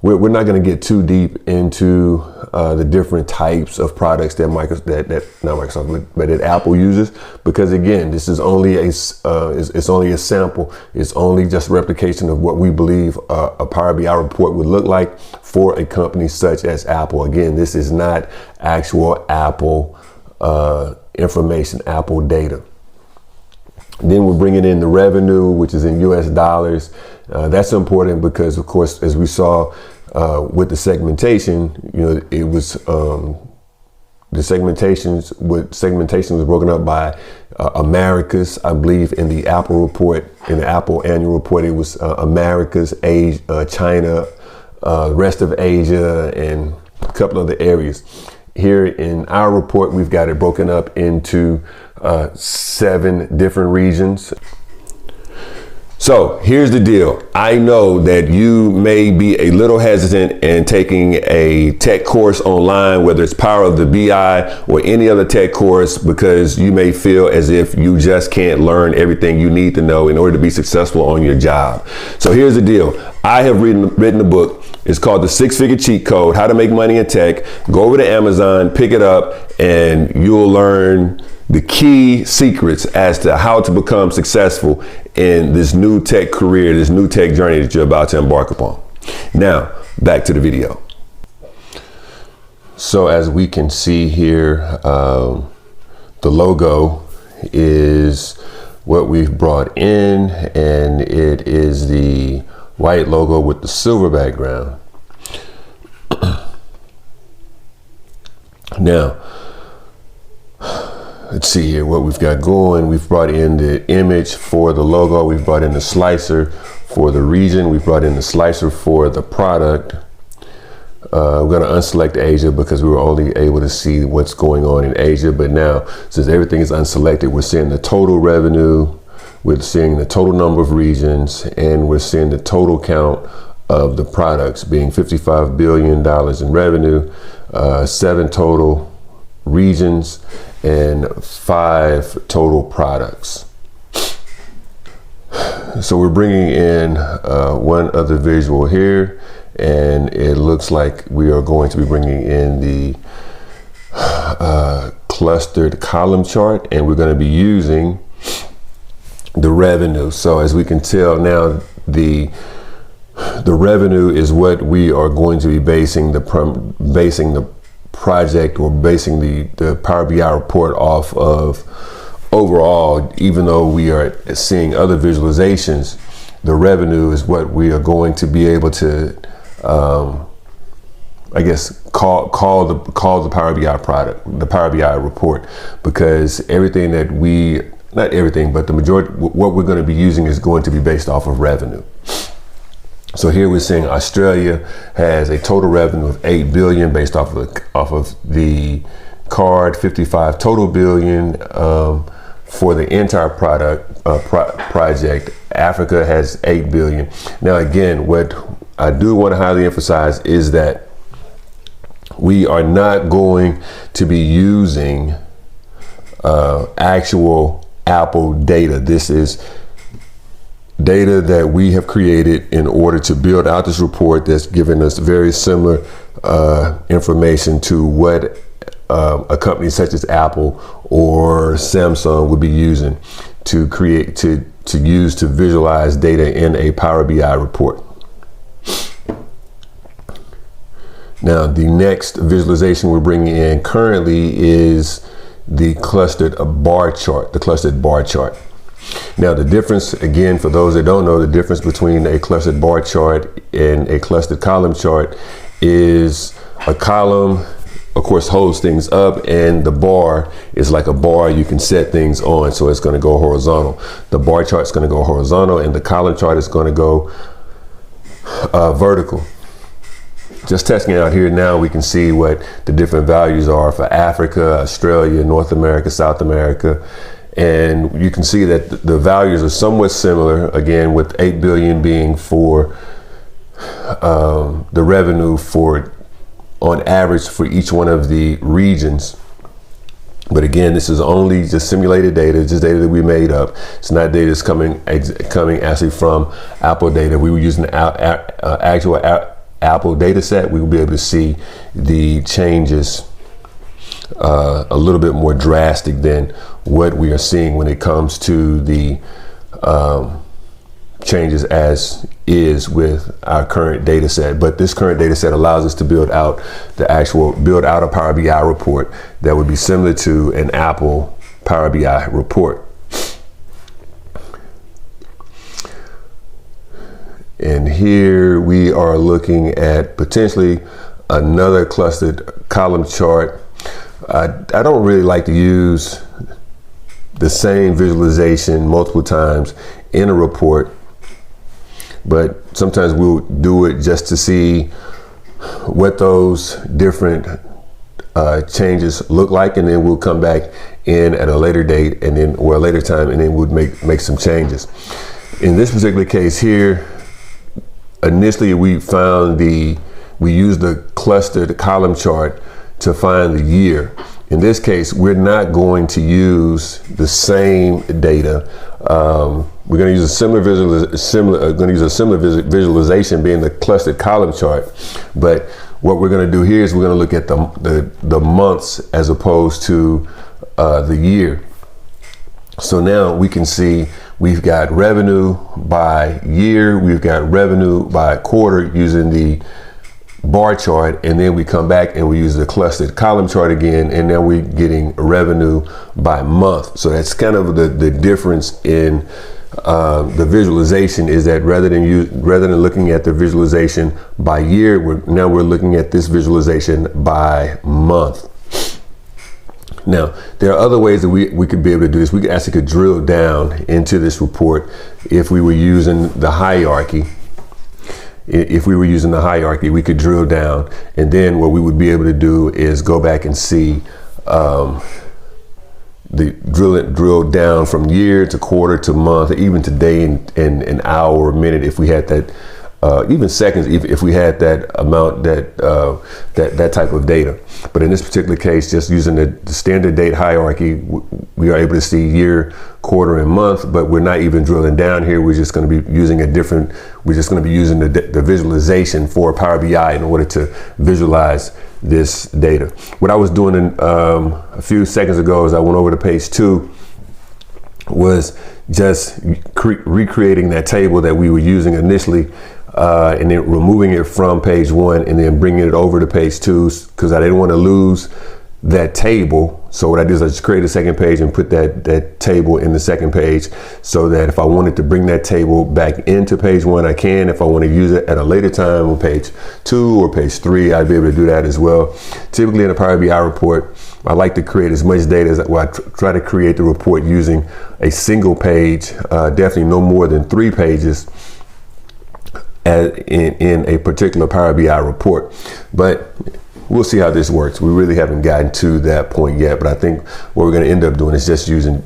We're not going to get too deep into the different types of products that that Apple uses, because again, this is only it's only a sample. It's only just replication of what we believe a Power BI report would look like for a company such as Apple. Again, this is not actual Apple information, Apple data. Then we're bringing in the revenue, which is in US dollars. That's important because, of course, as we saw with the segmentation, it was the segmentation was broken up by Americas. I believe in the Apple report, in the Apple annual report, it was Americas, Asia, China, rest of Asia, and a couple other areas. Here in our report, we've got it broken up into 7 different regions. So here's the deal. I know that you may be a little hesitant in taking a tech course online, whether it's Power of the BI or any other tech course, because you may feel as if you just can't learn everything you need to know in order to be successful on your job. So here's the deal. I have written a book. It's called The 6-Figure Cheat Code, How to Make Money in Tech. Go over to Amazon, pick it up, and you'll learn the key secrets as to how to become successful in this new tech career, this new tech journey that you're about to embark upon. Now, back to the video. So as we can see here, the logo is what we've brought in, and it is the white logo with the silver background. Now, let's see here what we've got going. We've brought in the image for the logo. We've brought in the slicer for the region. We've brought in the slicer for the product. We're going to unselect Asia because we were only able to see what's going on in Asia. But now, since everything is unselected, we're seeing the total revenue, we're seeing the total number of regions, and we're seeing the total count of the products being $55 billion in revenue, 7 total regions, and 5 total products. So we're bringing in one other visual here, and it looks like we are going to be bringing in the clustered column chart, and we're going to be using the revenue. So as we can tell now, the revenue is what we are going to be basing the project or basing the Power BI report off of. Overall, even though we are seeing other visualizations, the revenue is what we are going to be able to, I guess, call the Power BI product, the Power BI report, because everything that not everything, but the majority, what we're going to be using is going to be based off of revenue. So here we're seeing Australia has a total revenue of 8 billion based off of the card, 55 total billion for the entire project. Africa has 8 billion. Now again, what I do want to highly emphasize is that we are not going to be using actual Apple data. This is data that we have created in order to build out this report that's given us very similar information to what a company such as Apple or Samsung would be using to create, to use to visualize data in a Power BI report. Now, the next visualization we're bringing in currently is the clustered bar chart, Now, the difference, again, for those that don't know, the difference between a clustered bar chart and a clustered column chart is a column, of course, holds things up, and the bar is like a bar you can set things on, so it's going to go horizontal. The bar chart is going to go horizontal, and the column chart is going to go vertical. Just testing it out here now, we can see what the different values are for Africa, Australia, North America, South America, And you can see that the values are somewhat similar, again, with 8 billion being for the revenue for on average for each one of the regions. But again, this is only just simulated data, just data that we made up. It's not data that's coming actually from Apple data. We were using actual Apple data set. We will be able to see the changes a little bit more drastic than what we are seeing when it comes to the changes as is with our current data set. But this current data set allows us to build out a Power BI report that would be similar to an Apple Power BI report. And here we are looking at potentially another clustered column chart. I don't really like to use the same visualization multiple times in a report, but sometimes we'll do it just to see what those different changes look like, and then we'll come back in at a later date or a later time, and then we'll make some changes. In this particular case here, initially we used the clustered column chart to find the year. In this case, we're not going to use the same data. We're going to use a similar visualization, being the clustered column chart. But what we're going to do here is we're going to look at the months as opposed to the year. So now we can see we've got revenue by year, we've got revenue by quarter using the bar chart, and then we come back and we use the clustered column chart again, and now we're getting revenue by month. So that's kind of the difference in the visualization, is that rather than looking at the visualization by year, we're looking at this visualization by month. Now, there are other ways that we could be able to do this. We could drill down into this report if we were using the hierarchy. If we were using the hierarchy, we could drill down, and then what we would be able to do is go back and see drill down from year to quarter to month, even to day and an hour or minute, if we had that, even seconds, if we had that amount, that type of data. But in this particular case, just using the standard date hierarchy, we are able to see year, quarter, and month, but we're not even drilling down here. We're just going to be using the visualization for Power BI in order to visualize this data. What I was doing a few seconds ago, as I went over to page 2, was just recreating that table that we were using initially, and then removing it from page 1 and then bringing it over to page 2, because I didn't want to lose that table. So what I did is I just created a second page and put that table in the second page, so that if I wanted to bring that table back into page 1, I can. If I want to use it at a later time on page 2 or page 3, I'd be able to do that as well. Typically in a Power BI report, I like to create as much data as I try to create the report using a single page, definitely no more than 3 pages in a particular Power BI report. But we'll see how this works. We really haven't gotten to that point yet, but I think what we're going to end up doing is just using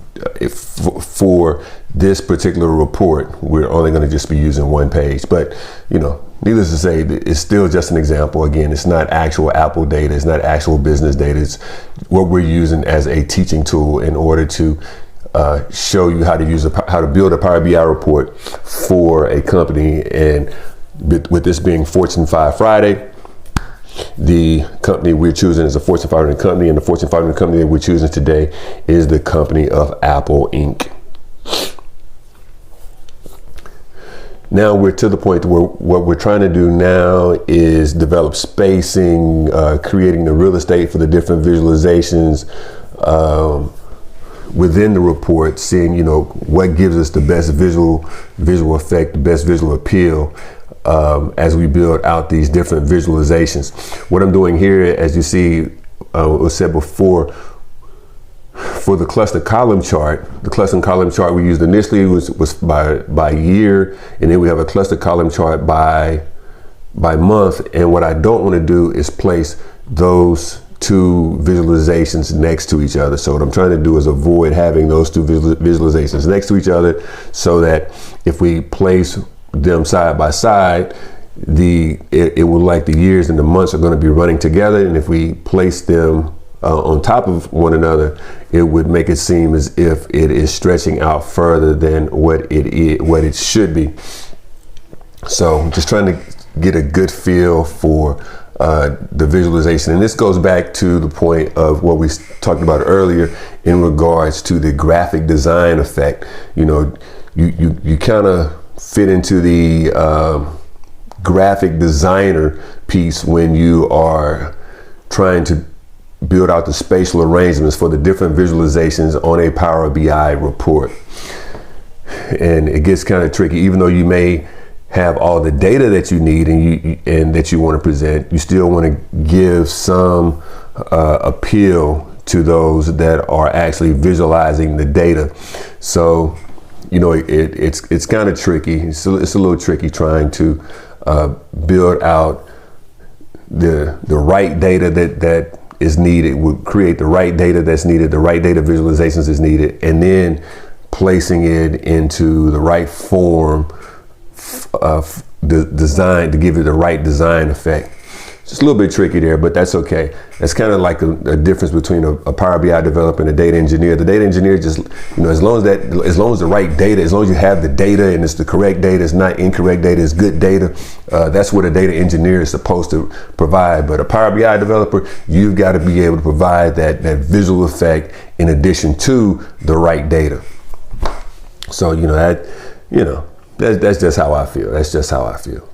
for this particular report, we're only going to just be using 1 page. But needless to say, it's still just an example. Again, it's not actual Apple data, it's not actual business data. It's what we're using as a teaching tool in order to show you how to build a Power BI report for a company. And with this being Fortune 5 Friday, the company we're choosing is a Fortune 500 company, and the Fortune 500 company that we're choosing today is the company of Apple Inc. Now we're to the point where what we're trying to do now is develop spacing, creating the real estate for the different visualizations within the report, seeing what gives us the best visual effect, the best visual appeal, as we build out these different visualizations. What I'm doing here, as you see, was said before, for the cluster column chart, the cluster column chart we used initially was by year, and then we have a cluster column chart by month. And what I don't want to do is place those two visualizations next to each other. So what I'm trying to do is avoid having those two visualizations next to each other, so that if we place them side by side, it will, like, the years and the months are going to be running together. And if we place them on top of one another, it would make it seem as if it is stretching out further than what it should be. So just trying to get a good feel for the visualization. And this goes back to the point of what we talked about earlier in regards to the graphic design effect. You know, you kind of fit into the graphic designer piece when you are trying to build out the spatial arrangements for the different visualizations on a Power BI report. And it gets kind of tricky. Even though you may have all the data that you need and that you want to present, you still want to give some appeal to those that are actually visualizing the data. So, you know, it's kind of tricky. It's a little tricky trying to build out the right data that is needed, would create the right data that's needed, the right data visualizations is needed, and then placing it into the right form of the design to give it the right design effect. Just a little bit tricky there, but that's okay. That's kind of like a difference between a Power BI developer and a data engineer. The data engineer just, you know, as long as the right data, as long as you have the data and it's the correct data, it's not incorrect data, it's good data. That's what a data engineer is supposed to provide. But a Power BI developer, you've got to be able to provide that visual effect in addition to the right data. So, that's just how I feel. That's just how I feel.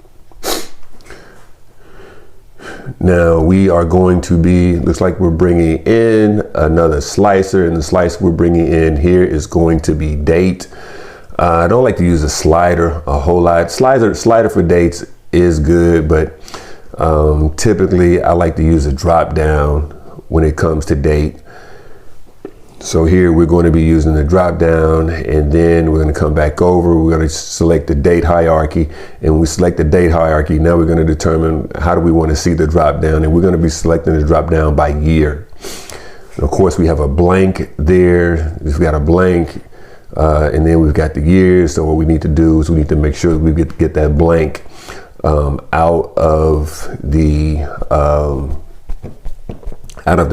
Now we are going to looks like we're bringing in another slicer, and the slicer we're bringing in here is going to be date. I don't like to use a slider a whole lot. Slider for dates is good, but typically I like to use a drop down when it comes to date. So here we're going to be using the drop down, and then we're going to come back over. We're going to select the date hierarchy, and when we select the date hierarchy, now we're going to determine how do we want to see the drop down, and we're going to be selecting the drop down by year. And of course, we have a blank there. We've got a blank, and then we've got the years. So what we need to do is we need to make sure we get that blank out of the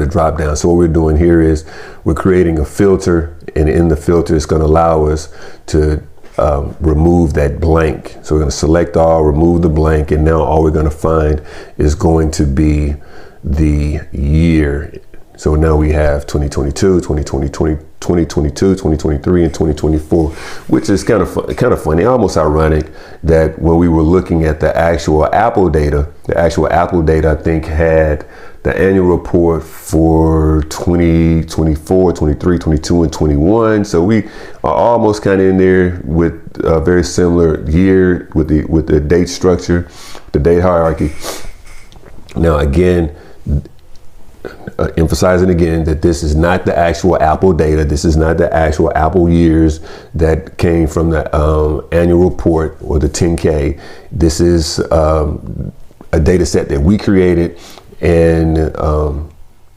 drop down. So what we're doing here is we're creating a filter, and in the filter it's going to allow us to remove that blank. So we're going to select all, remove the blank, and now all we're going to find is going to be the year. So now we have 2022, 2022, 2023, and 2024, which is kind of funny, almost ironic that when we were looking at the actual Apple data, I think had the annual report for 2024, 23, 22, and 21. So we are almost kind of in there with a very similar year with the date structure, the date hierarchy. Now, again, emphasizing again that this is not the actual Apple data. This is not the actual Apple years that came from the annual report or the 10K. This is a data set that we created, and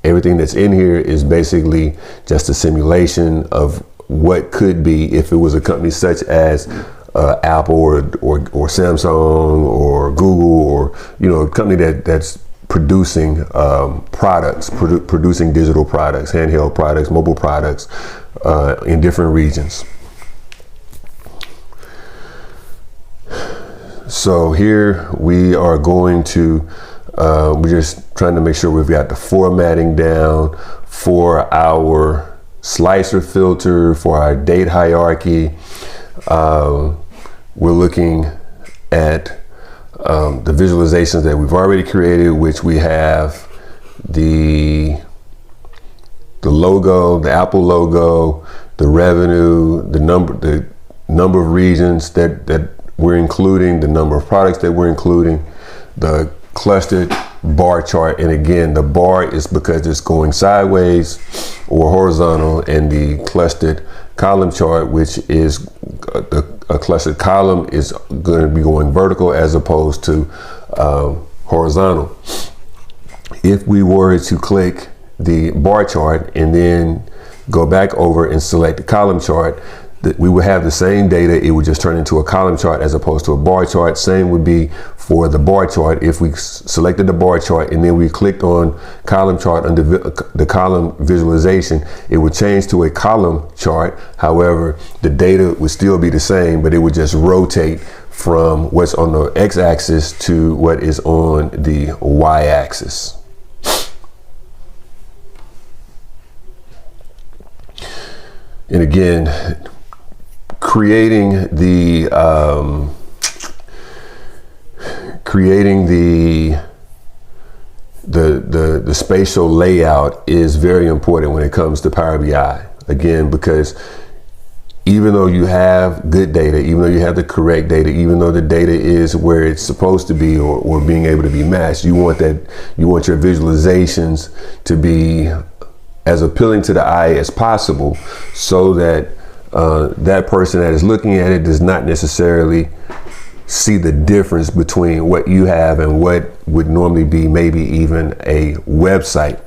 everything that's in here is basically just a simulation of what could be if it was a company such as Apple or Samsung or Google, or a company that's producing products, producing digital products, handheld products, mobile products in different regions. So here we are going to, we're just trying to make sure we've got the formatting down for our slicer filter, for our date hierarchy. We're looking at the visualizations that we've already created, which we have the logo, the Apple logo, the revenue, the number of regions that we're including, the number of products that we're including, the clustered bar chart. And again, the bar is because it's going sideways or horizontal, and the clustered column chart, which is a clustered column, is going to be going vertical as opposed to horizontal. If we were to click the bar chart and then go back over and select the column chart, that we would have the same data. It would just turn into a column chart as opposed to a bar chart. Same would be for the bar chart. If we selected the bar chart and then we clicked on column chart under the column visualization, it would change to a column chart. However, the data would still be the same, but it would just rotate from what's on the x-axis to what is on the y-axis. And again, creating the spatial layout is very important when it comes to Power BI. Again, because even though you have good data, even though you have the correct data, even though the data is where it's supposed to be or being able to be matched, you want your visualizations to be as appealing to the eye as possible, so that that person that is looking at it does not necessarily see the difference between what you have and what would normally be maybe even a website.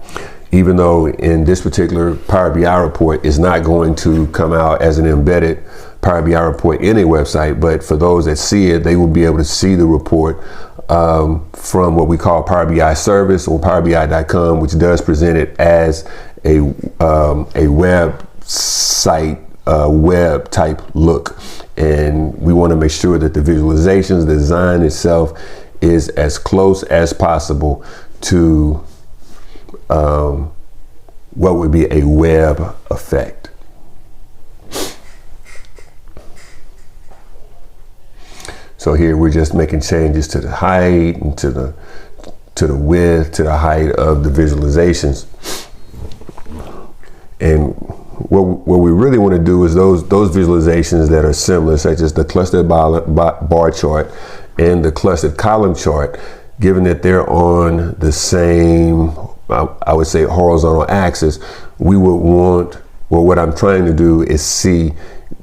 Even though in this particular Power BI report is not going to come out as an embedded Power BI report in a website, but for those that see it, they will be able to see the report from what we call Power BI service or powerbi.com, which does present it as a website, web type look. And we want to make sure that the visualizations, the design itself is as close as possible to what would be a web effect. So here we're just making changes to the height and to the width, to the height of the visualizations. And what we really want to do is those visualizations that are similar, such as the clustered bar chart and the clustered column chart, given that they're on the same, I would say, horizontal axis, we would want, well, what I'm trying to do is see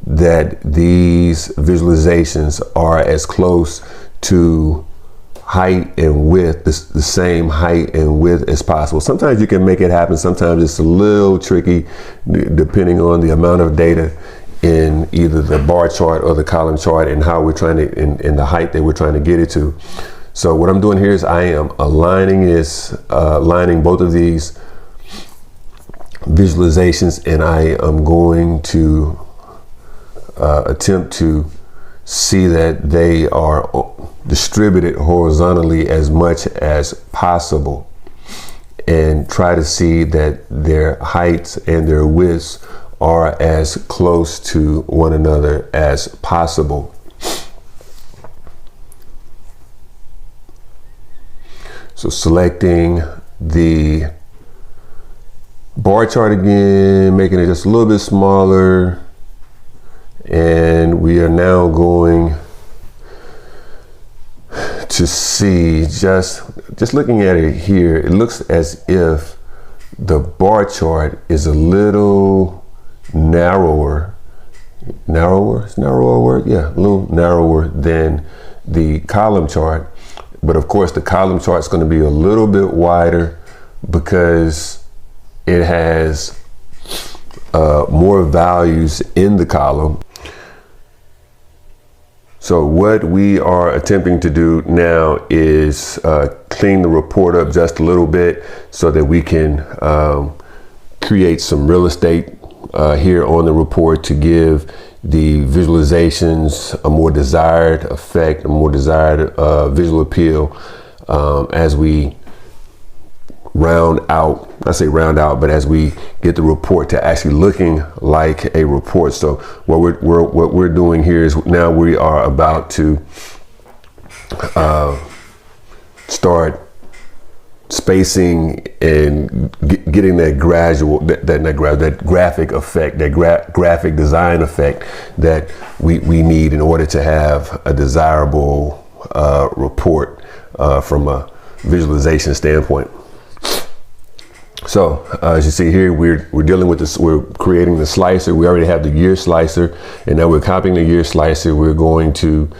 that these visualizations are as close to height and width, the same height and width as possible. Sometimes you can make it happen. Sometimes it's a little tricky depending on the amount of data in either the bar chart or the column chart and how we're trying to, in the height that we're trying to get it to. So what I'm doing here is I am aligning both of these visualizations, and I am going to attempt to see that they are distributed horizontally as much as possible, and try to see that their heights and their widths are as close to one another as possible. So selecting the bar chart again, making it just a little bit smaller, and we are now going to see, just looking at it here, it looks as if the bar chart is a little narrower. Is narrower a word? Yeah, a little narrower than the column chart. But of course, the column chart is going to be a little bit wider because it has more values in the column. So what we are attempting to do now is clean the report up just a little bit so that we can create some real estate here on the report to give the visualizations a more desired effect, a more desired visual appeal as we round out, I say round out, but as we get the report to actually looking like a report. So what we're doing here is now we are about to start spacing and getting that that graphic effect, that graphic design effect that we need in order to have a desirable report from a visualization standpoint. So as you see here, we're dealing with this. We're creating the slicer. We already have the year slicer, and now we're copying the year slicer. We're going to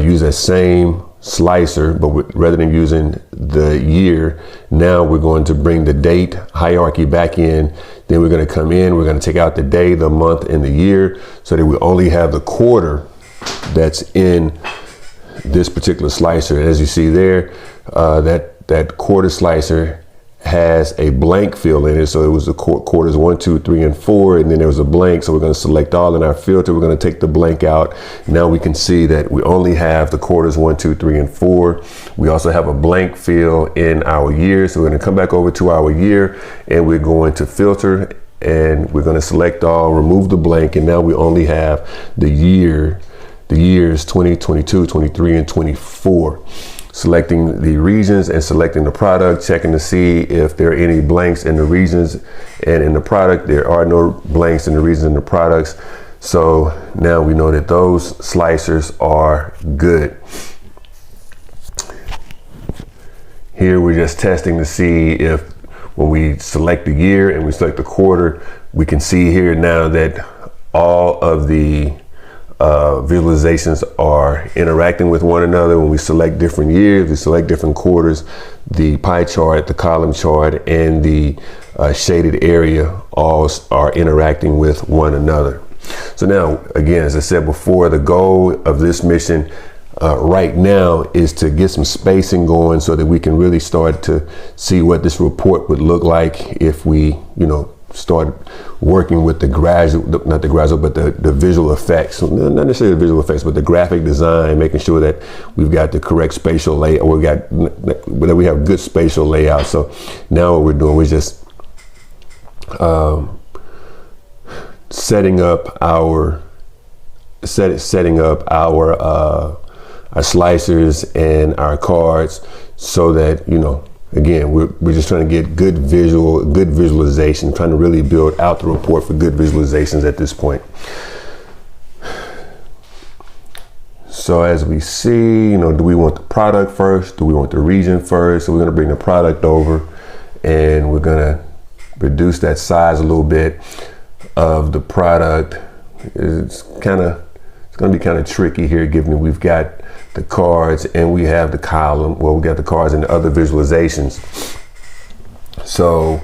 use that same slicer, but rather than using the year, now we're going to bring the date hierarchy back in. Then we're going to come in, we're going to take out the day, the month, and the year, so that we only have the quarter that's in this particular slicer. And as you see there, that quarter slicer has a blank field in it. So it was the quarters 1, 2, 3, and 4, and then there was a blank. So we're going to select all in our filter. We're going to take the blank out. Now we can see that we only have the quarters 1, 2, 3, and 4. We also have a blank field in our year. So we're going to come back over to our year, and we're going to filter, and we're going to select all, remove the blank, and now we only have the years 20, 22, 23, and 24. Selecting the regions and selecting the product, checking to see if there are any blanks in the regions and in the product. There are no blanks in the regions and the products. So now we know that those slicers are good. Here we're just testing to see if when we select the year and we select the quarter, we can see here now that all of the visualizations are interacting with one another. When we select different years, we select different quarters, the pie chart, the column chart, and the shaded area all are interacting with one another. So now, again, as I said before, the goal of this mission right now is to get some spacing going so that we can really start to see what this report would look like if we, start working with the the visual effects, not necessarily the visual effects, but the graphic design, making sure that we've got the correct spatial layout, that we have good spatial layout. So now what we're doing is just setting up our slicers and our cards so that, again, we're just trying to get good visualization, trying to really build out the report for good visualizations at this point. So as we see, do we want the product first? Do we want the region first? So we're going to bring the product over, and we're going to reduce that size a little bit of the product. It's going to be kind of tricky here, given we've got the cards and we have the column. Well, we got the cards and the other visualizations. So,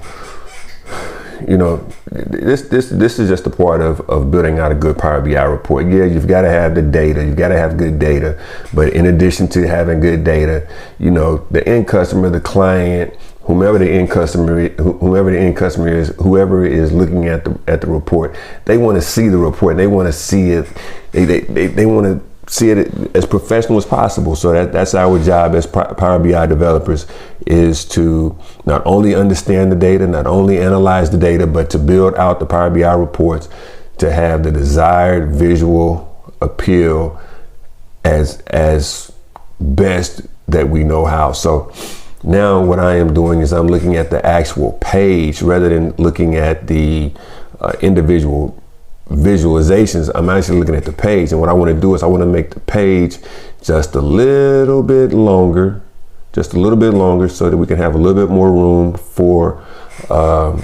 this is just a part of building out a good Power BI report. Yeah, you've got to have the data. You've got to have good data. But in addition to having good data, the end customer, the client, whoever the end customer is, whoever is looking at the report, they want to see the report. They want to see it. They want to see it as professional as possible. So that's our job as Power BI developers, is to not only understand the data, not only analyze the data, but to build out the Power BI reports to have the desired visual appeal as best that we know how. So now what I am doing is I'm looking at the actual page rather than looking at the individual visualizations. I'm actually looking at the page, and what I want to do is I want to make the page just a little bit longer, so that we can have a little bit more room for our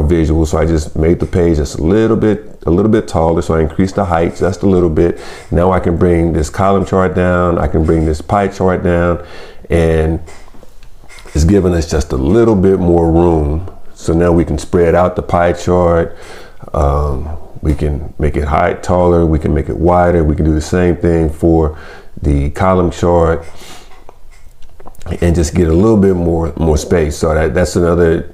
visuals. So I just made the page just a little bit taller. So I increased the height just a little bit. Now I can bring this column chart down. I can bring this pie chart down, and it's giving us just a little bit more room. So now we can spread out the pie chart. We can make it taller, we can make it wider. We can do the same thing for the column chart and just get a little bit more space. So that's another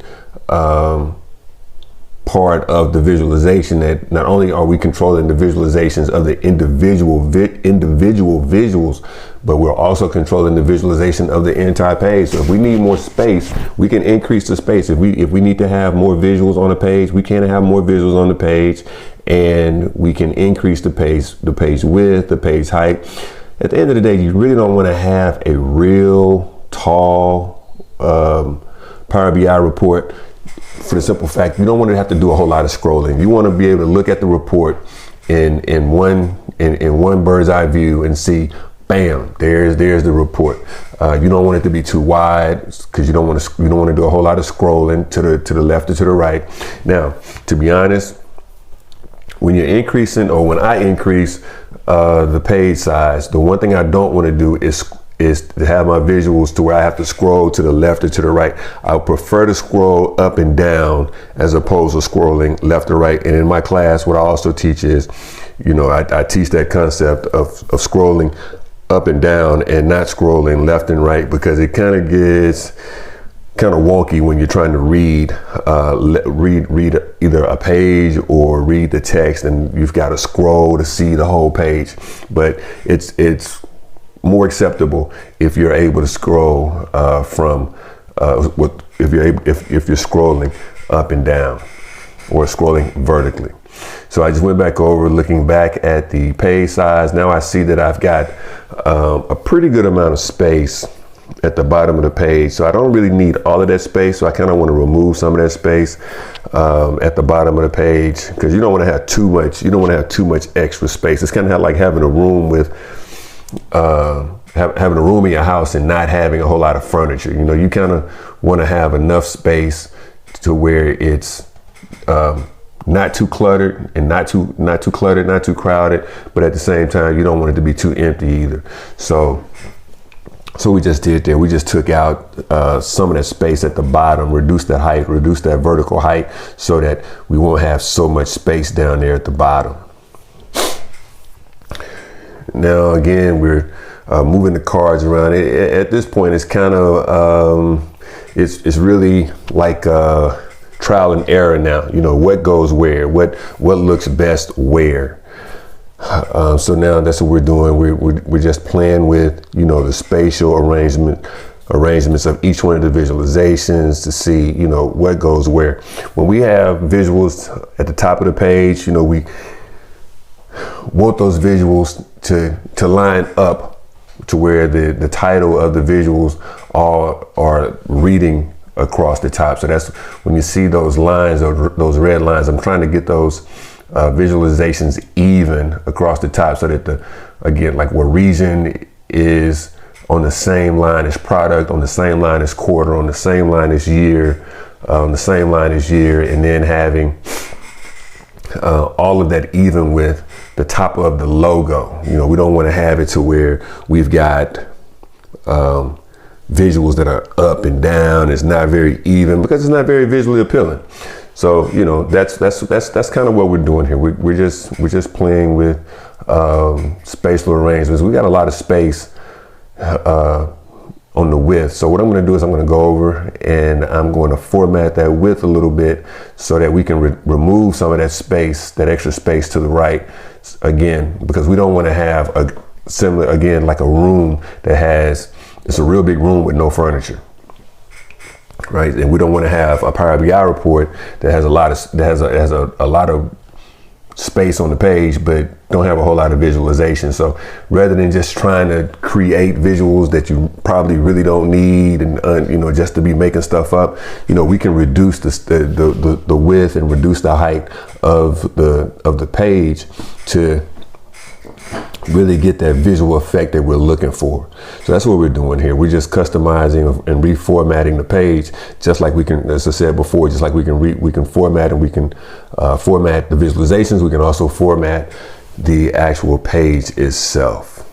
part of the visualization, that not only are we controlling the visualizations of the individual visuals, but we're also controlling the visualization of the entire page. So if we need more space, we can increase the space. If we need to have more visuals on a page, we can have more visuals on the page, and we can increase the page width, the page height. At the end of the day, you really don't want to have a real tall Power BI report, for the simple fact you don't want to have to do a whole lot of scrolling. You want to be able to look at the report in one bird's eye view and see, bam, there's the report. You don't want it to be too wide, because you don't want to do a whole lot of scrolling to the left or to the right. Now, to be honest, when you're increasing, or when I increase the page size. The one thing I don't want to do is to have my visuals to where I have to scroll to the left or to the right. I prefer to scroll up and down as opposed to scrolling left or right. And in my class, what I also teach is, you know, I teach that concept of scrolling up and down and not scrolling left and right, because it kind of gets kind of wonky when you're trying to read either a page or read the text, and you've got to scroll to see the whole page. But it's more acceptable if you're able to scroll if you're scrolling up and down or scrolling vertically. So I just went back over, looking back at the page size. Now I see that I've got a pretty good amount of space at the bottom of the page. So I don't really need all of that space. So I kind of want to remove some of that space at the bottom of the page, because you don't want to have too much. You don't want to have too much extra space. It's kind of like having a room with having a room in your house and not having a whole lot of furniture. You know, you kind of want to have enough space to where it's not too cluttered and not too cluttered, not too crowded, but at the same time, you don't want it to be too empty either. So we just did there. We just took out some of that space at the bottom, reduced that height, reduced that vertical height, so that we won't have so much space down there at the bottom. Now, again, we're moving the cards around. At this point, it's kind of, it's really like trial and error now. You know, what goes where, what looks best where. So now that's what we're doing. We're just playing with, you know, the spatial arrangements of each one of the visualizations to see, you know, what goes where. When we have visuals at the top of the page, you know, we want those visuals to line up to where the title of the visuals are reading across the top. So that's when you see those lines, or those red lines, I'm trying to get those visualizations even across the top, so that again, like where region is on the same line as product, on the same line as quarter, on the same line as year, and then having all of that even with the top of the logo. You know, we don't want to have it to where we've got visuals that are up and down. It's not very even, because it's not very visually appealing. So, you know, that's kind of what we're doing here. We're just playing with spatial arrangements. We got a lot of space on the width. So what I'm going to do is I'm going to go over and I'm going to format that width a little bit so that we can remove some of that space, that extra space to the right, again, because we don't want to have a similar, again, like a room that has, it's a real big room with no furniture. Right, and we don't want to have a Power BI report that has a lot of space on the page, but don't have a whole lot of visualization. So rather than just trying to create visuals that you probably really don't need, and you know, just to be making stuff up, you know, we can reduce the width and reduce the height of the page to really get that visual effect that we're looking for. So that's what we're doing here. We're just customizing and reformatting the page, just like we can, as I said before, just like we can format, and we can format the visualizations. We can also format the actual page itself.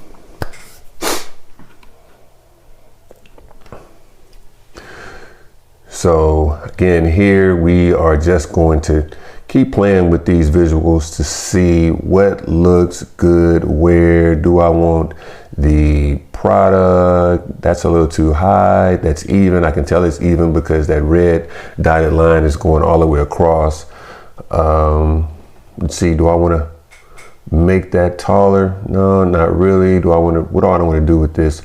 So again, here we are just going to keep playing with these visuals to see what looks good. Where do I want the product? That's a little too high. That's even. I can tell it's even because that red dotted line is going all the way across. Let's see, do I want to make that taller? No, not really. What do I want to do with this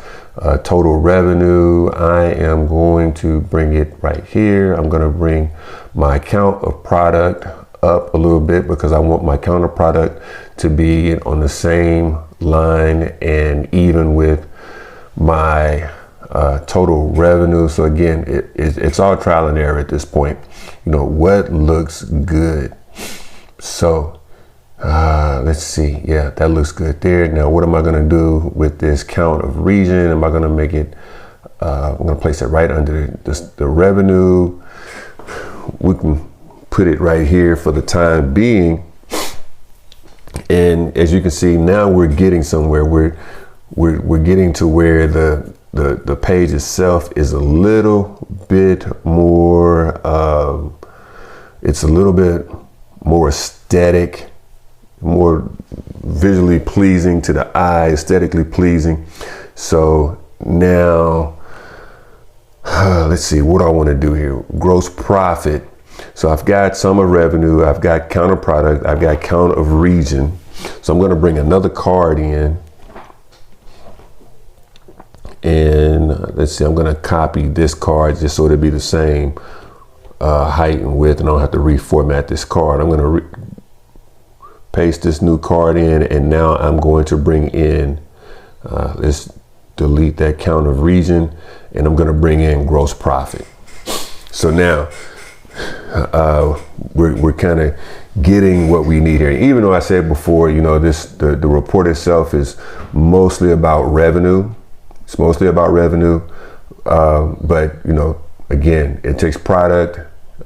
total revenue? I am going to bring it right here. I'm going to bring my count of product up a little bit, because I want my counter product to be on the same line and even with my total revenue. So again, it's all trial and error at this point. You know, what looks good. So let's see. Yeah, that looks good there. Now, what am I going to do with this count of region? Am I going to make it, I'm going to place it right under the revenue. We can put it right here for the time being. And as you can see, now we're getting somewhere. We're getting to where the page itself is a little bit more, it's a little bit more aesthetic, more visually pleasing to the eye, aesthetically pleasing. So now, let's see, what do I want to do here? Gross profit. So I've got sum of revenue, I've got count of product, I've got count of region. So I'm going to bring another card in. And let's see, I'm going to copy this card just so it'll be the same height and width, and I don't have to reformat this card. I'm going to paste this new card in, and now I'm going to bring in, let's delete that count of region, and I'm going to bring in gross profit. So now we're kind of getting what we need here. Even though I said before, you know, the report itself is mostly about revenue. It's mostly about revenue, but you know, again, it takes product,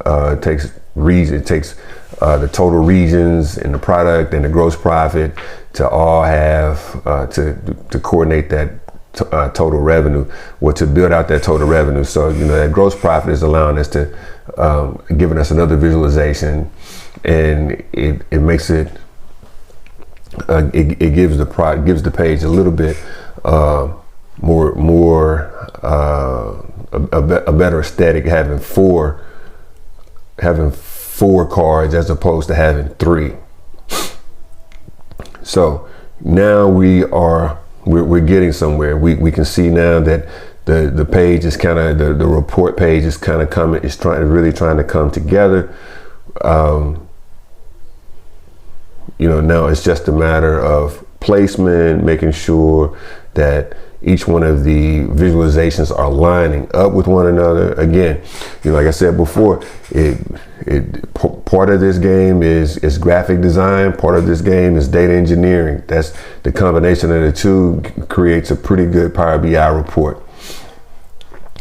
it takes region, it takes the total regions and the product and the gross profit to all have to coordinate that total revenue, or to build out that total revenue. So you know, that gross profit is allowing us to giving us another visualization, and it makes it it gives the page a little bit a better aesthetic, having four cards as opposed to having 3. So now we're getting somewhere. We can see now that the page is kind of the report page is kind of coming. It's really trying to come together. You know, now it's just a matter of placement, making sure that each one of the visualizations are lining up with one another. Again, you know, like I said before, part of this game is graphic design. Part of this game is data engineering. That's the combination of the two creates a pretty good Power BI report.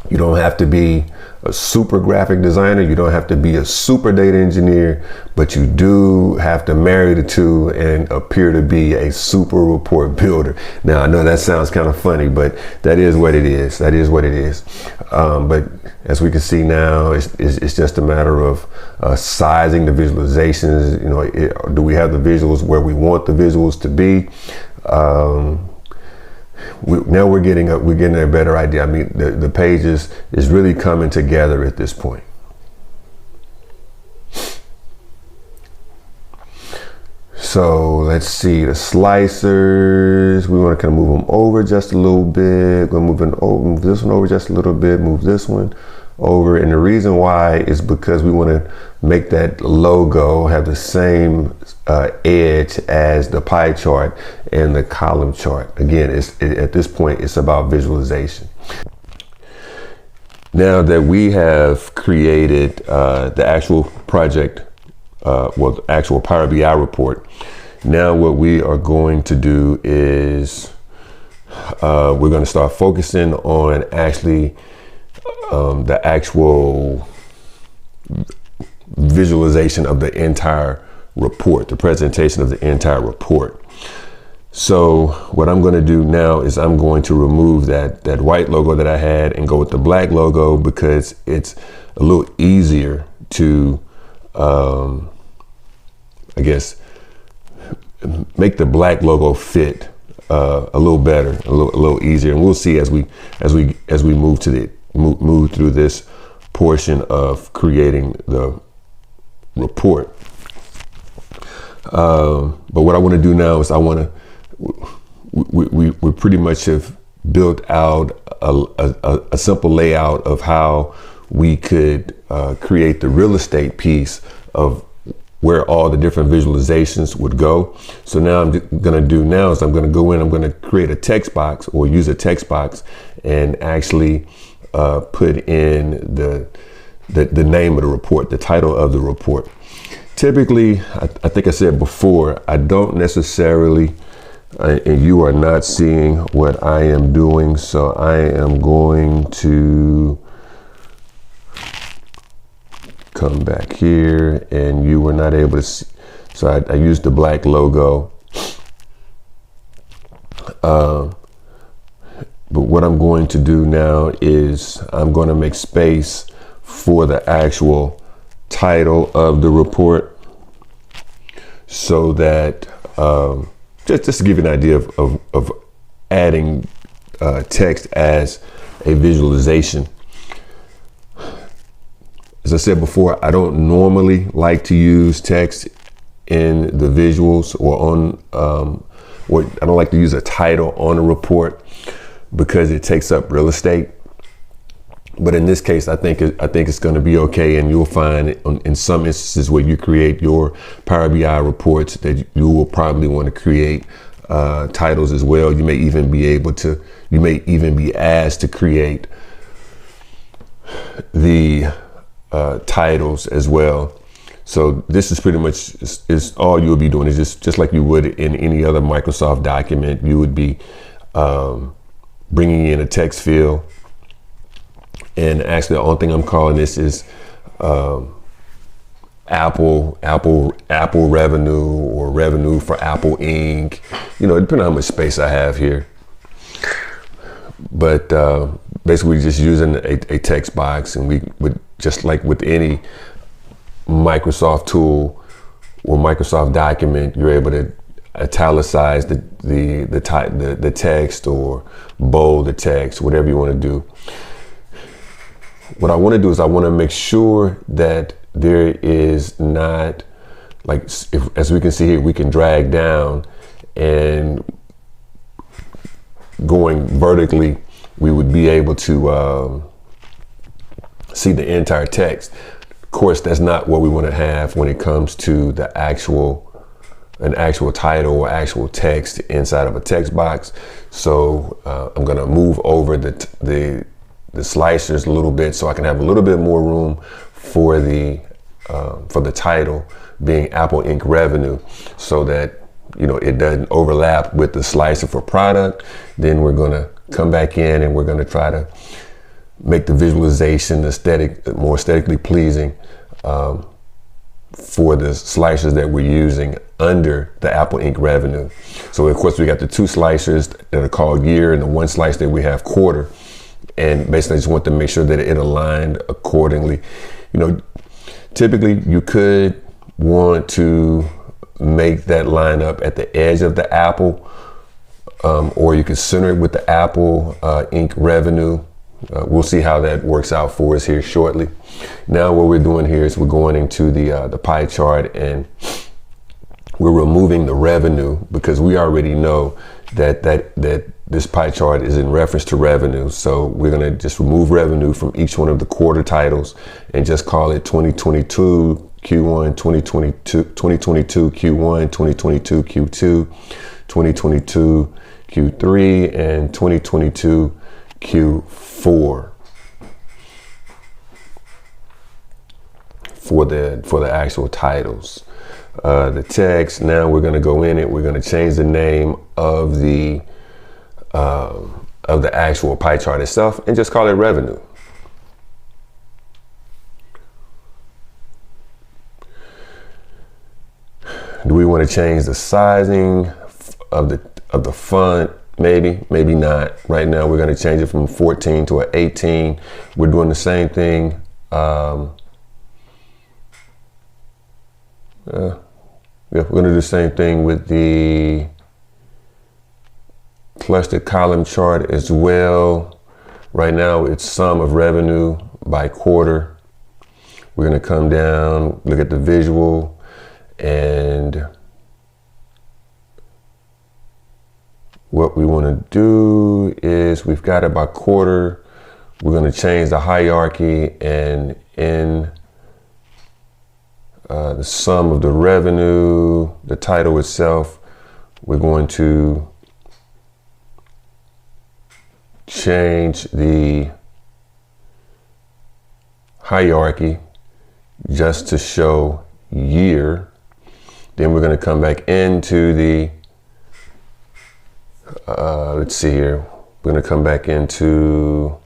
You don't have to be a super graphic designer. You don't have to be a super data engineer, but you do have to marry the two and appear to be a super report builder. Now, I know that sounds kind of funny, but that is what it is. That is what it is. But as we can see now, it's just a matter of sizing the visualizations. You know, do we have the visuals where we want the visuals to be? Now we're getting a better idea. I mean, the page is really coming together at this point. So let's see the slicers. We want to kind of move them over just a little bit. We're move this one over just a little bit. Move this one over, and the reason why is because we want to make that logo have the same edge as the pie chart and the column chart. Again, at this point, it's about visualization. Now that we have created the actual project, the actual Power BI report, now what we are going to do is we're going to start focusing on actually the actual visualization of the entire report, the presentation of the entire report. So what I'm going to do now is I'm going to remove that white logo that I had and go with the black logo, because it's a little easier to, I guess, make the black logo fit a little better, a little easier. And we'll see as we move through this portion of creating the report. But what I want to do now is we pretty much have built out a simple layout of how we could create the real estate piece of where all the different visualizations would go. So now I'm going to do now is I'm going to go in, I'm going to create a text box, or use a text box, and actually put in the name of the report, the title of the report. Typically, I think I said before, I don't necessarily, and you are not seeing what I am doing, so I am going to come back here, and you were not able to see. So I used the black logo. But what I'm going to do now is I'm going to make space for the actual title of the report, so that just to give you an idea of adding text as a visualization. As I said before, I don't normally like to use text in the visuals or on, I don't like to use a title on a report because it takes up real estate. But in this case, I think it's going to be okay, and you'll find in some instances where you create your Power BI reports that you will probably want to create titles as well. You may even be asked to create the titles as well. So this is pretty much is all you'll be doing. Is just like you would in any other Microsoft document. You would be bringing in a text field. And actually, the only thing I'm calling this is Apple revenue, or revenue for Apple Inc. Depending on how much space I have here. But basically, we're just using a text box, and we would, just like with any Microsoft tool or Microsoft document, you're able to italicize the text or bold the text, whatever you want to do. What I want to do is I want to make sure that there is not, like, as we can see here, we can drag down, and going vertically, we would be able to see the entire text. Of course, that's not what we want to have when it comes to an actual title or actual text inside of a text box. So I'm going to move over the slicers a little bit, so I can have a little bit more room for the title being Apple Inc. revenue, so that it doesn't overlap with the slicer for product. Then we're going to come back in, and we're going to try to make the visualization more aesthetically pleasing for the slicers that we're using under the Apple Inc. revenue. So of course we got the two slicers that are called year, and the one slice that we have quarter. And basically, I just want to make sure that it aligned accordingly. Typically you could want to make that line up at the edge of the Apple, or you could center it with the Apple Inc. revenue. We'll see how that works out for us here shortly. Now what we're doing here is we're going into the pie chart, and we're removing the revenue, because we already know that this pie chart is in reference to revenue. So we're going to just remove revenue from each one of the quarter titles and just call it 2022 Q1, 2022 Q1, 2022 Q2, 2022 Q3, and 2022 Q4 for the actual titles. The text, now we're going to go in it. We're going to change the name of the actual pie chart itself and just call it revenue. Do we want to change the sizing of the font? Maybe not. Right now we're going to change it from 14 to an 18. We're doing the same thing. We're going to do the same thing with the clustered column chart as well. Right now it's sum of revenue by quarter. We're going to come down, look at the visual, and what we want to do is, we've got it by quarter. We're going to change the hierarchy, and in the sum of the revenue, the title itself, we're going to change the hierarchy just to show year. Then we're going to come back into the let's see here. We're going to come back into,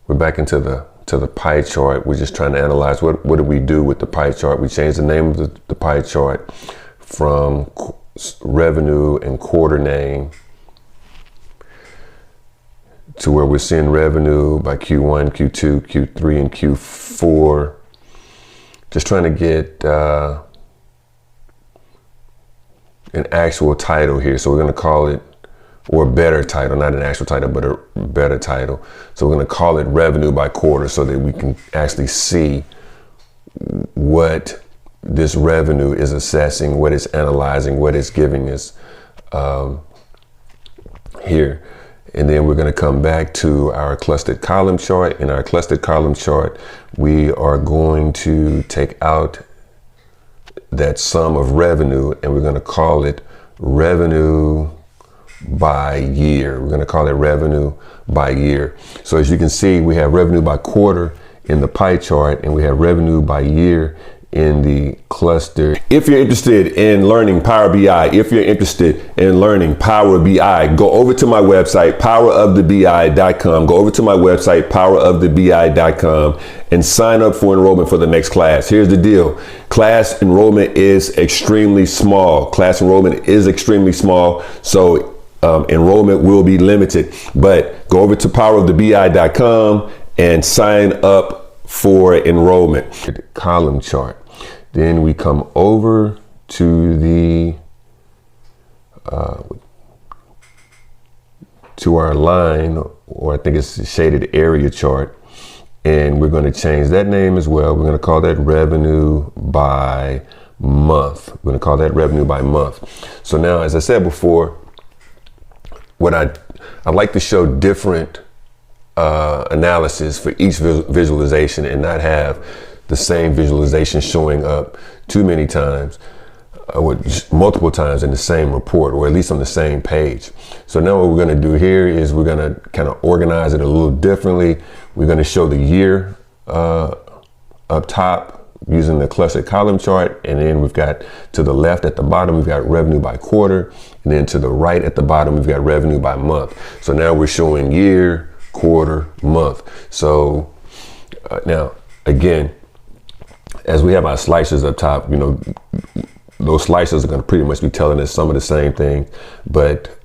we're back into the pie chart. We're just trying to analyze what do we do with the pie chart. We changed the name of the pie chart from revenue and quarter name to where we're seeing revenue by Q1, Q2, Q3, and Q4. Just trying to get an actual title here. So we're going to call it, or a better title, not an actual title, but a better title. So we're going to call it revenue by quarter so that we can actually see what this revenue is assessing, what it's analyzing, what it's giving us here. And then we're going to come back to our clustered column chart. In our clustered column chart, we are going to take out that sum of revenue, and we're going to call it revenue by year. We're going to call it revenue by year. So as you can see, we have revenue by quarter in the pie chart, and we have revenue by year in the cluster. If you're interested in learning Power BI, if you're interested in learning Power BI, go over to my website, powerofthebi.com. Go over to my website, powerofthebi.com, and sign up for enrollment for the next class. Here's the deal. Class enrollment is extremely small. Class enrollment is extremely small. So enrollment will be limited, but go over to powerofthebi.com and sign up for enrollment. Column chart. Then we come over to the to our line, or I think it's the shaded area chart, and we're going to change that name as well. We're going to call that revenue by month. We're going to call that revenue by month. So now, as I said before, what I like to show different analysis for each visualization and not have the same visualization showing up too many times, multiple times in the same report, or at least on the same page. So now what we're going to do here is we're going to kind of organize it a little differently. We're going to show the year up top using the clustered column chart, and then we've got to the left at the bottom, we've got revenue by quarter, and then to the right at the bottom, we've got revenue by month. So now we're showing year, quarter, month. So now again, as we have our slicers up top, you know, those slicers are going to pretty much be telling us some of the same thing, but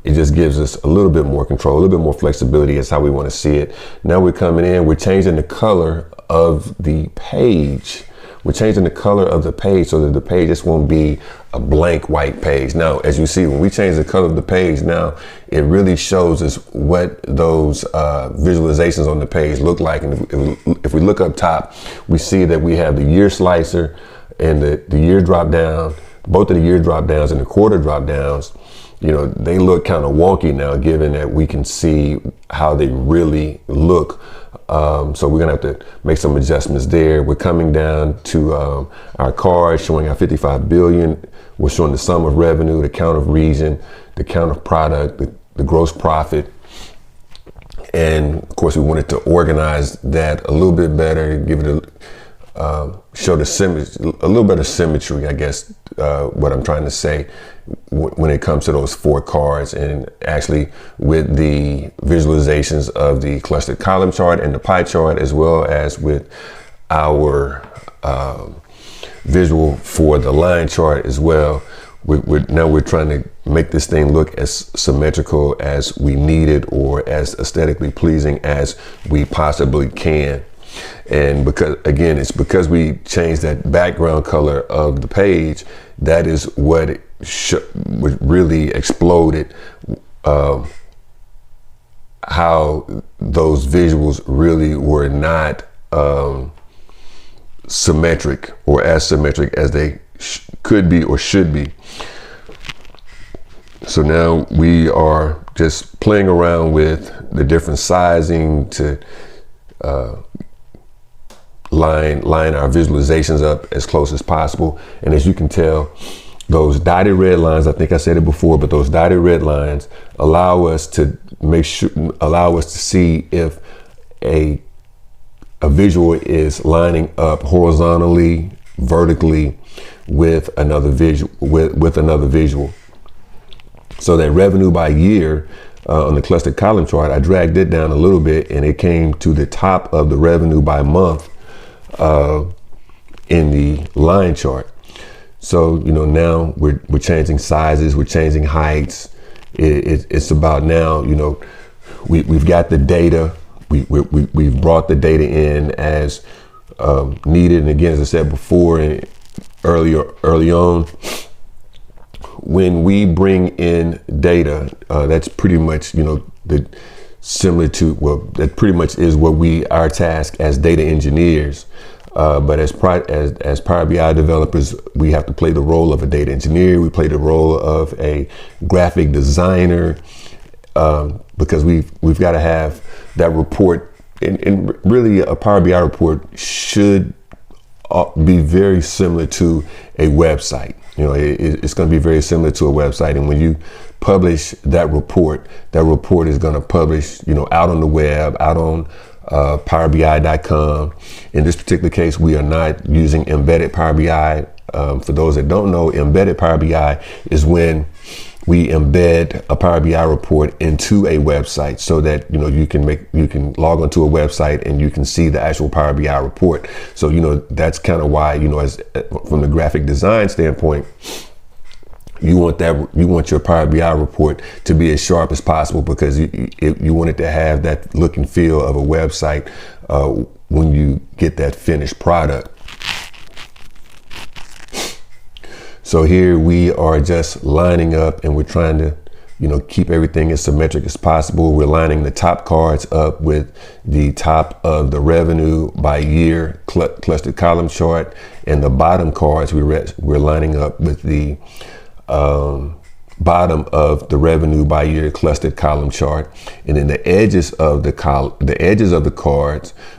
it just gives us a little bit more control, a little bit more flexibility as how we want to see it. Now we're coming in, we're changing the color of the page. We're changing the color of the page so that the page just won't be a blank white page. Now, as you see, when we change the color of the page, now it really shows us what those visualizations on the page look like. And if we look up top, we see that we have the year slicer and the year drop down, both of the year drop downs and the quarter drop downs. You know, they look kind of wonky now, given that we can see how they really look. So we're gonna have to make some adjustments there. We're coming down to our card, showing our 55 billion. We're showing the sum of revenue, the count of region, the count of product, the gross profit. And of course, we wanted to organize that a little bit better, give it show the symmetry, a little bit of symmetry, I guess, what I'm trying to say when it comes to those four cards. And actually with the visualizations of the clustered column chart and the pie chart, as well as with our visual for the line chart as well, now we're trying to make this thing look as symmetrical as we need it, or as aesthetically pleasing as we possibly can. And because, again, it's because we changed that background color of the page, that is what really exploded how those visuals really were not symmetric, or as symmetric as they could be or should be. So now we are just playing around with the different sizing to line our visualizations up as close as possible. And as you can tell, those dotted red lines, I think I said it before, but those dotted red lines allow us to see if a visual is lining up horizontally, vertically with another visual. So that revenue by year on the clustered column chart, I dragged it down a little bit, and it came to the top of the revenue by month in the line chart. So, now we're changing sizes, we're changing heights. It's about now, we've got the data. We've brought the data in as needed. And again, as I said before, early on, when we bring in data, that's pretty much, that pretty much is what our task as data engineers. But as Power BI developers, we have to play the role of a data engineer. We play the role of a graphic designer, because we've got to have that report. And really, a Power BI report should be very similar to a website. It's going to be very similar to a website. And when you publish that report is going to publish, out on the web, out on PowerBI.com. In this particular case, we are not using embedded Power BI. For those that don't know, embedded Power BI is when we embed a Power BI report into a website, so that you can log onto a website and you can see the actual Power BI report. So that's kind of why, as from the graphic design standpoint, you want your Power BI report to be as sharp as possible, because you want it to have that look and feel of a website when you get that finished product. So here we are just lining up, and we're trying to keep everything as symmetric as possible. We're lining the top cards up with the top of the revenue by year clustered column chart, and the bottom cards we're lining up with the bottom of the revenue by year clustered column chart. And then the edges of the cards,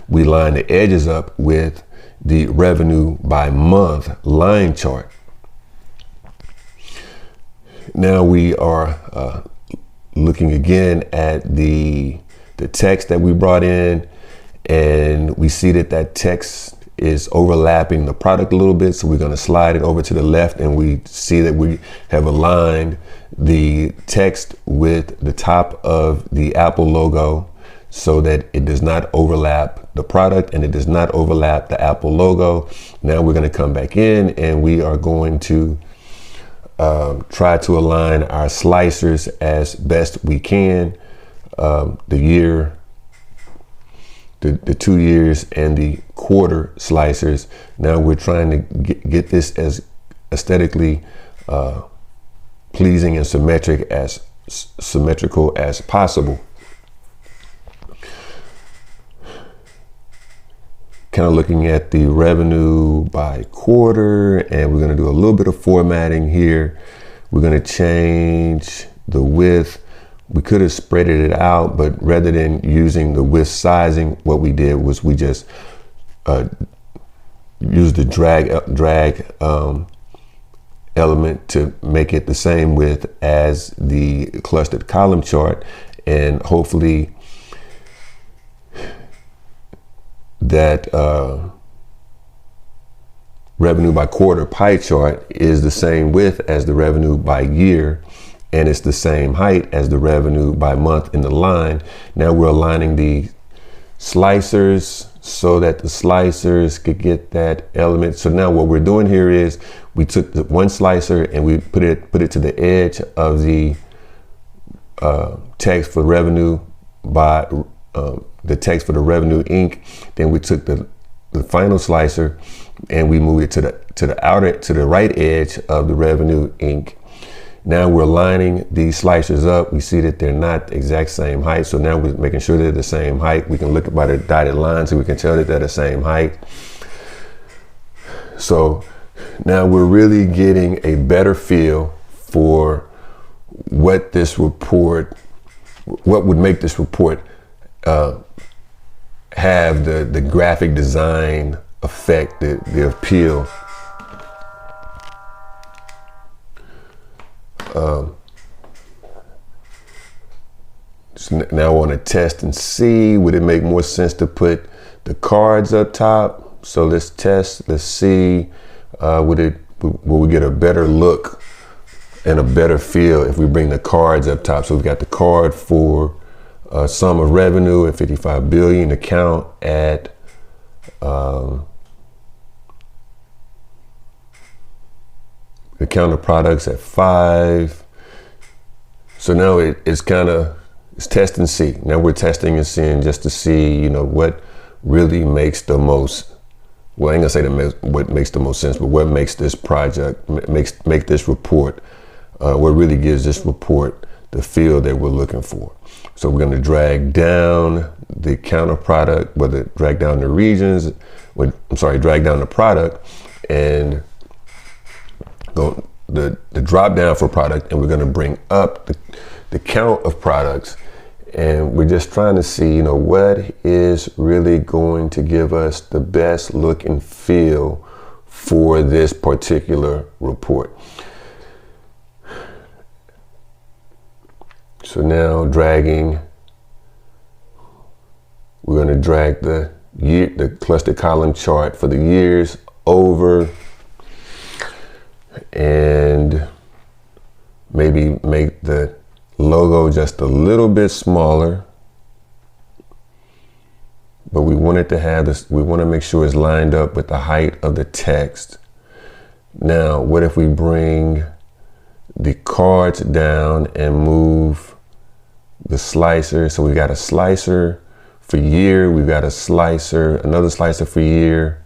we line the edges up with the revenue by month line chart. Now we are looking again at the text that we brought in, and we see that text is overlapping the product a little bit. So we're going to slide it over to the left, and we see that we have aligned the text with the top of the Apple logo, so that it does not overlap the product and it does not overlap the Apple logo. Now we're going to come back in, and we are going to try to align our slicers as best we can. The year, the 2 years, and the quarter slicers. Now we're trying to get this as aesthetically pleasing and symmetrical as possible. Kind of looking at the revenue by quarter, and we're going to do a little bit of formatting here. We're going to change the width. We could have spreaded it out, but rather than using the width sizing, what we did was we just used the drag element to make it the same width as the clustered column chart, and hopefully that revenue by quarter pie chart is the same width as the revenue by year, and it's the same height as the revenue by month in the line. Now we're aligning the slicers so that the slicers could get that element. So now what we're doing here is we took the one slicer and we put it to the edge of the text for revenue by the text for the revenue ink. Then we took the final slicer and we moved it to the right edge of the revenue ink. Now we're lining these slicers up. We see that they're not the exact same height. So now we're making sure they're the same height. We can look by the dotted lines so we can tell that they're the same height. So now we're really getting a better feel for what would make this report have the graphic design effect, the appeal. So now I want to test and see, would it make more sense to put the cards up top? So let's test, let's see, will we get a better look and a better feel if we bring the cards up top? So we've got the card for sum of revenue at 55 billion, account at the count of products at 5. So now it's test and see. Now we're testing and seeing just to see, you know, what really makes the most, well, I ain't gonna say what makes the most sense, but what makes this project, make this report, what really gives this report the feel that we're looking for. So we're gonna drag down the count of product, drag down the regions, drag down the product, and go the drop down for product, and we're gonna bring up the count of products. And we're just trying to see, you know, what is really going to give us the best look and feel for this particular report. So now dragging, we're going to drag the cluster column chart for the years over, and maybe make the logo just a little bit smaller, but we want it to have this, we want to make sure it's lined up with the height of the text. Now, what if we bring the cards down and move the slicer? So we got a slicer for year, we've got a slicer, another slicer for year,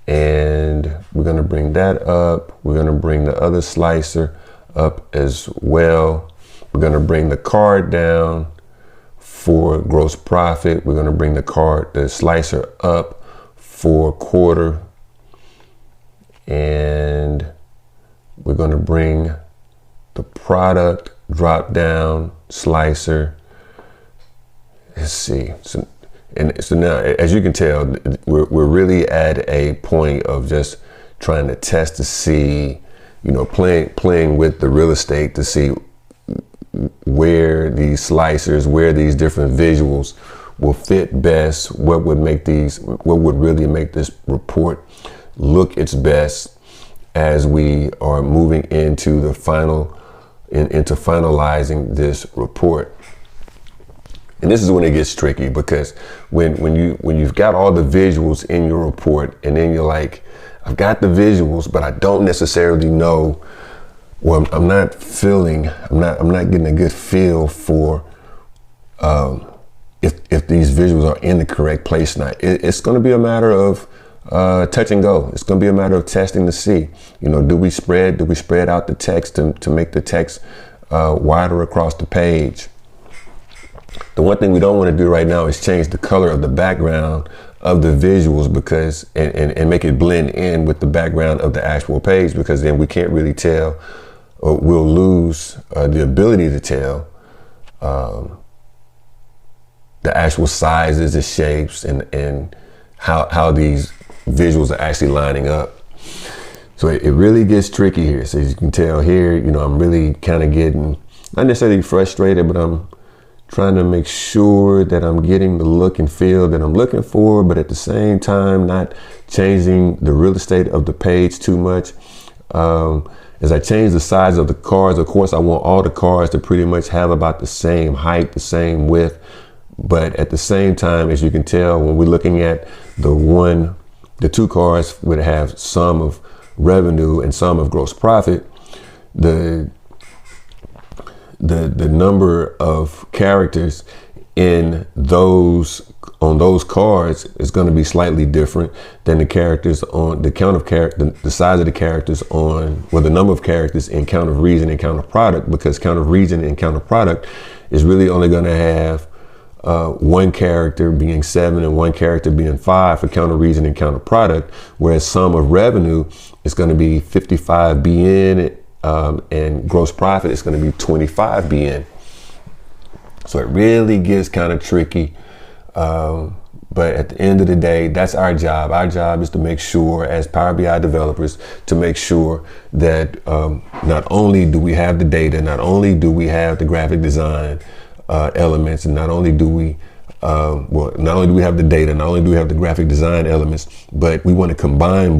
and we're going to bring that up. We're going to bring the other slicer up as well. We're going to bring the card down for gross profit. We're going to bring the slicer up for quarter, and we're going to bring the product drop down slicer. Let's see. So now, as you can tell, we're really at a point of just trying to test to see, you know, playing with the real estate to see where these slicers, where these different visuals will fit best, what would really make this report look its best as we are moving into the into finalizing this report. And this is when it gets tricky, because when you've got all the visuals in your report, and then you're like, I've got the visuals, but I don't necessarily know, well, I'm not getting a good feel for if these visuals are in the correct place. Now, it's going to be a matter of touch and go. It's going to be a matter of testing to see, you know, do we spread out the text to make the text wider across the page? The one thing we don't want to do right now is change the color of the background of the visuals, because and make it blend in with the background of the actual page, because then we can't really tell, or we'll lose the ability to tell the actual sizes, the shapes, and how these visuals are actually lining up. So it really gets tricky here. So as you can tell here, you know, I'm really kind of getting, not necessarily frustrated, but I'm trying to make sure that I'm getting the look and feel that I'm looking for, but at the same time, not changing the real estate of the page too much. As I change the size of the cards, of course, I want all the cards to pretty much have about the same height, the same width. But at the same time, as you can tell, when we're looking at the two cards would have sum of revenue and sum of gross profit, the number of characters on those cards is going to be slightly different than the characters on the count of the size of the characters on, well, the number of characters in count of region and count of product, because count of region and count of product is really only going to have one character being 7 and one character being 5 for count of region and count of product, whereas sum of revenue is going to be 55 BN, and gross profit is going to be 25 BN. So it really gets kind of tricky. But at the end of the day, that's our job. Our job is to make sure, as Power BI developers, to make sure that not only do we have the data, not only do we have the graphic design elements, and not only do we have the data, not only do we have the graphic design elements, but we want to combine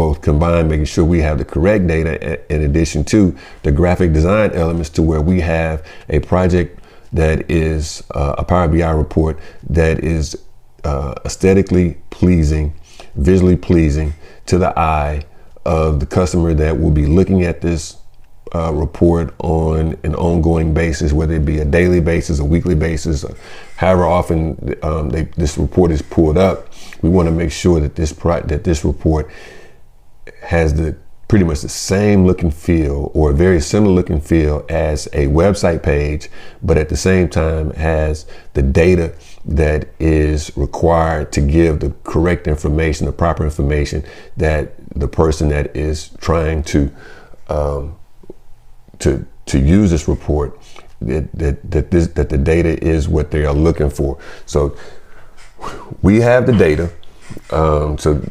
making sure we have the correct data in addition to the graphic design elements, to where we have a project that is a Power BI report that is aesthetically pleasing, visually pleasing to the eye of the customer that will be looking at this report on an ongoing basis, whether it be a daily basis, a weekly basis, however often this report is pulled up. We want to make sure that this report has pretty much the same look and feel, or a very similar look and feel as a website page, but at the same time has the data that is required to give the correct information, the proper information that the person that is trying to use this report, that the data is what they are looking for. So we have the data. So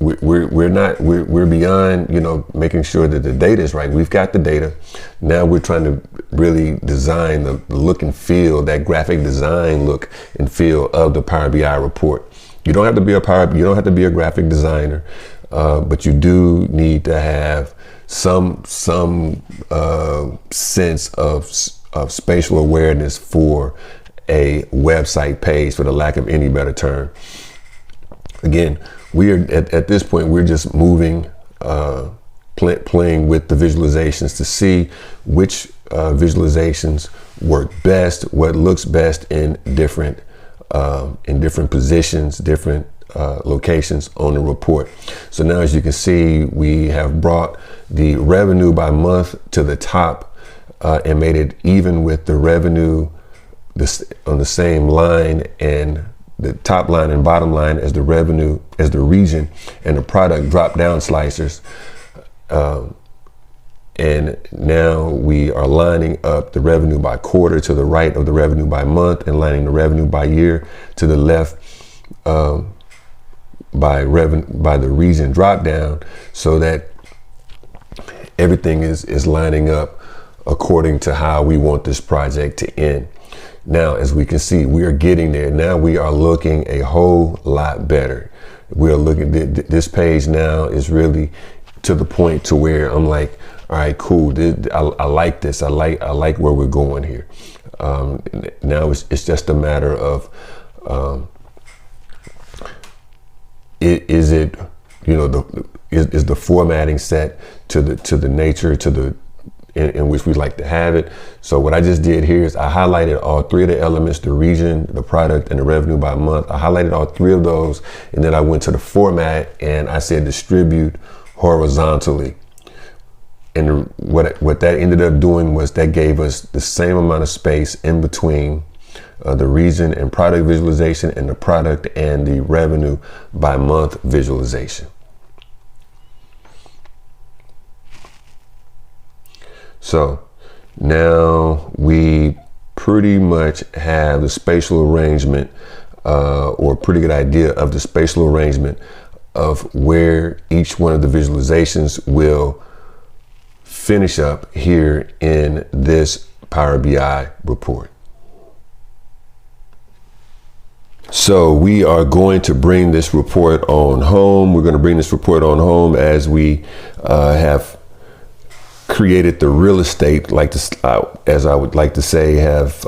we're beyond, making sure that the data is right. We've got the data. Now we're trying to really design the look and feel, that graphic design look and feel of the Power BI report. You don't have to be a graphic designer, but you do need to have some sense of spatial awareness for a website page, for the lack of any better term. Again, we are at this point, we're just moving, playing with the visualizations to see which visualizations work best, what looks best in different positions, different locations on the report. So now, as you can see, we have brought the revenue by month to the top and made it even with the revenue on the same line, and the top line and bottom line as the revenue, as the region and the product drop down slicers. And now we are lining up the revenue by quarter to the right of the revenue by month, and lining the revenue by year to the left by the region drop down, so that everything is lining up according to how we want this project to end. Now, as we can see, we are getting there. Now we are looking a whole lot better. We are looking, this page now is really to the point to where I'm like, all right, cool. I like this. I like where we're going here. Now it's just a matter of, is the formatting set to the nature, in which we like to have it. So what I just did here is I highlighted all three of the elements: the region, the product, and the revenue by month. I highlighted all three of those, and then I went to the format and I said distribute horizontally. And what that ended up doing was that gave us the same amount of space in between the region and product visualization, and the product and the revenue by month visualization. So now we pretty much have the spatial arrangement, or a pretty good idea of the spatial arrangement of where each one of the visualizations will finish up here in this Power BI report. So we are going to bring this report on home. We're going to bring this report on home as we have created the real estate, as I would like to say, have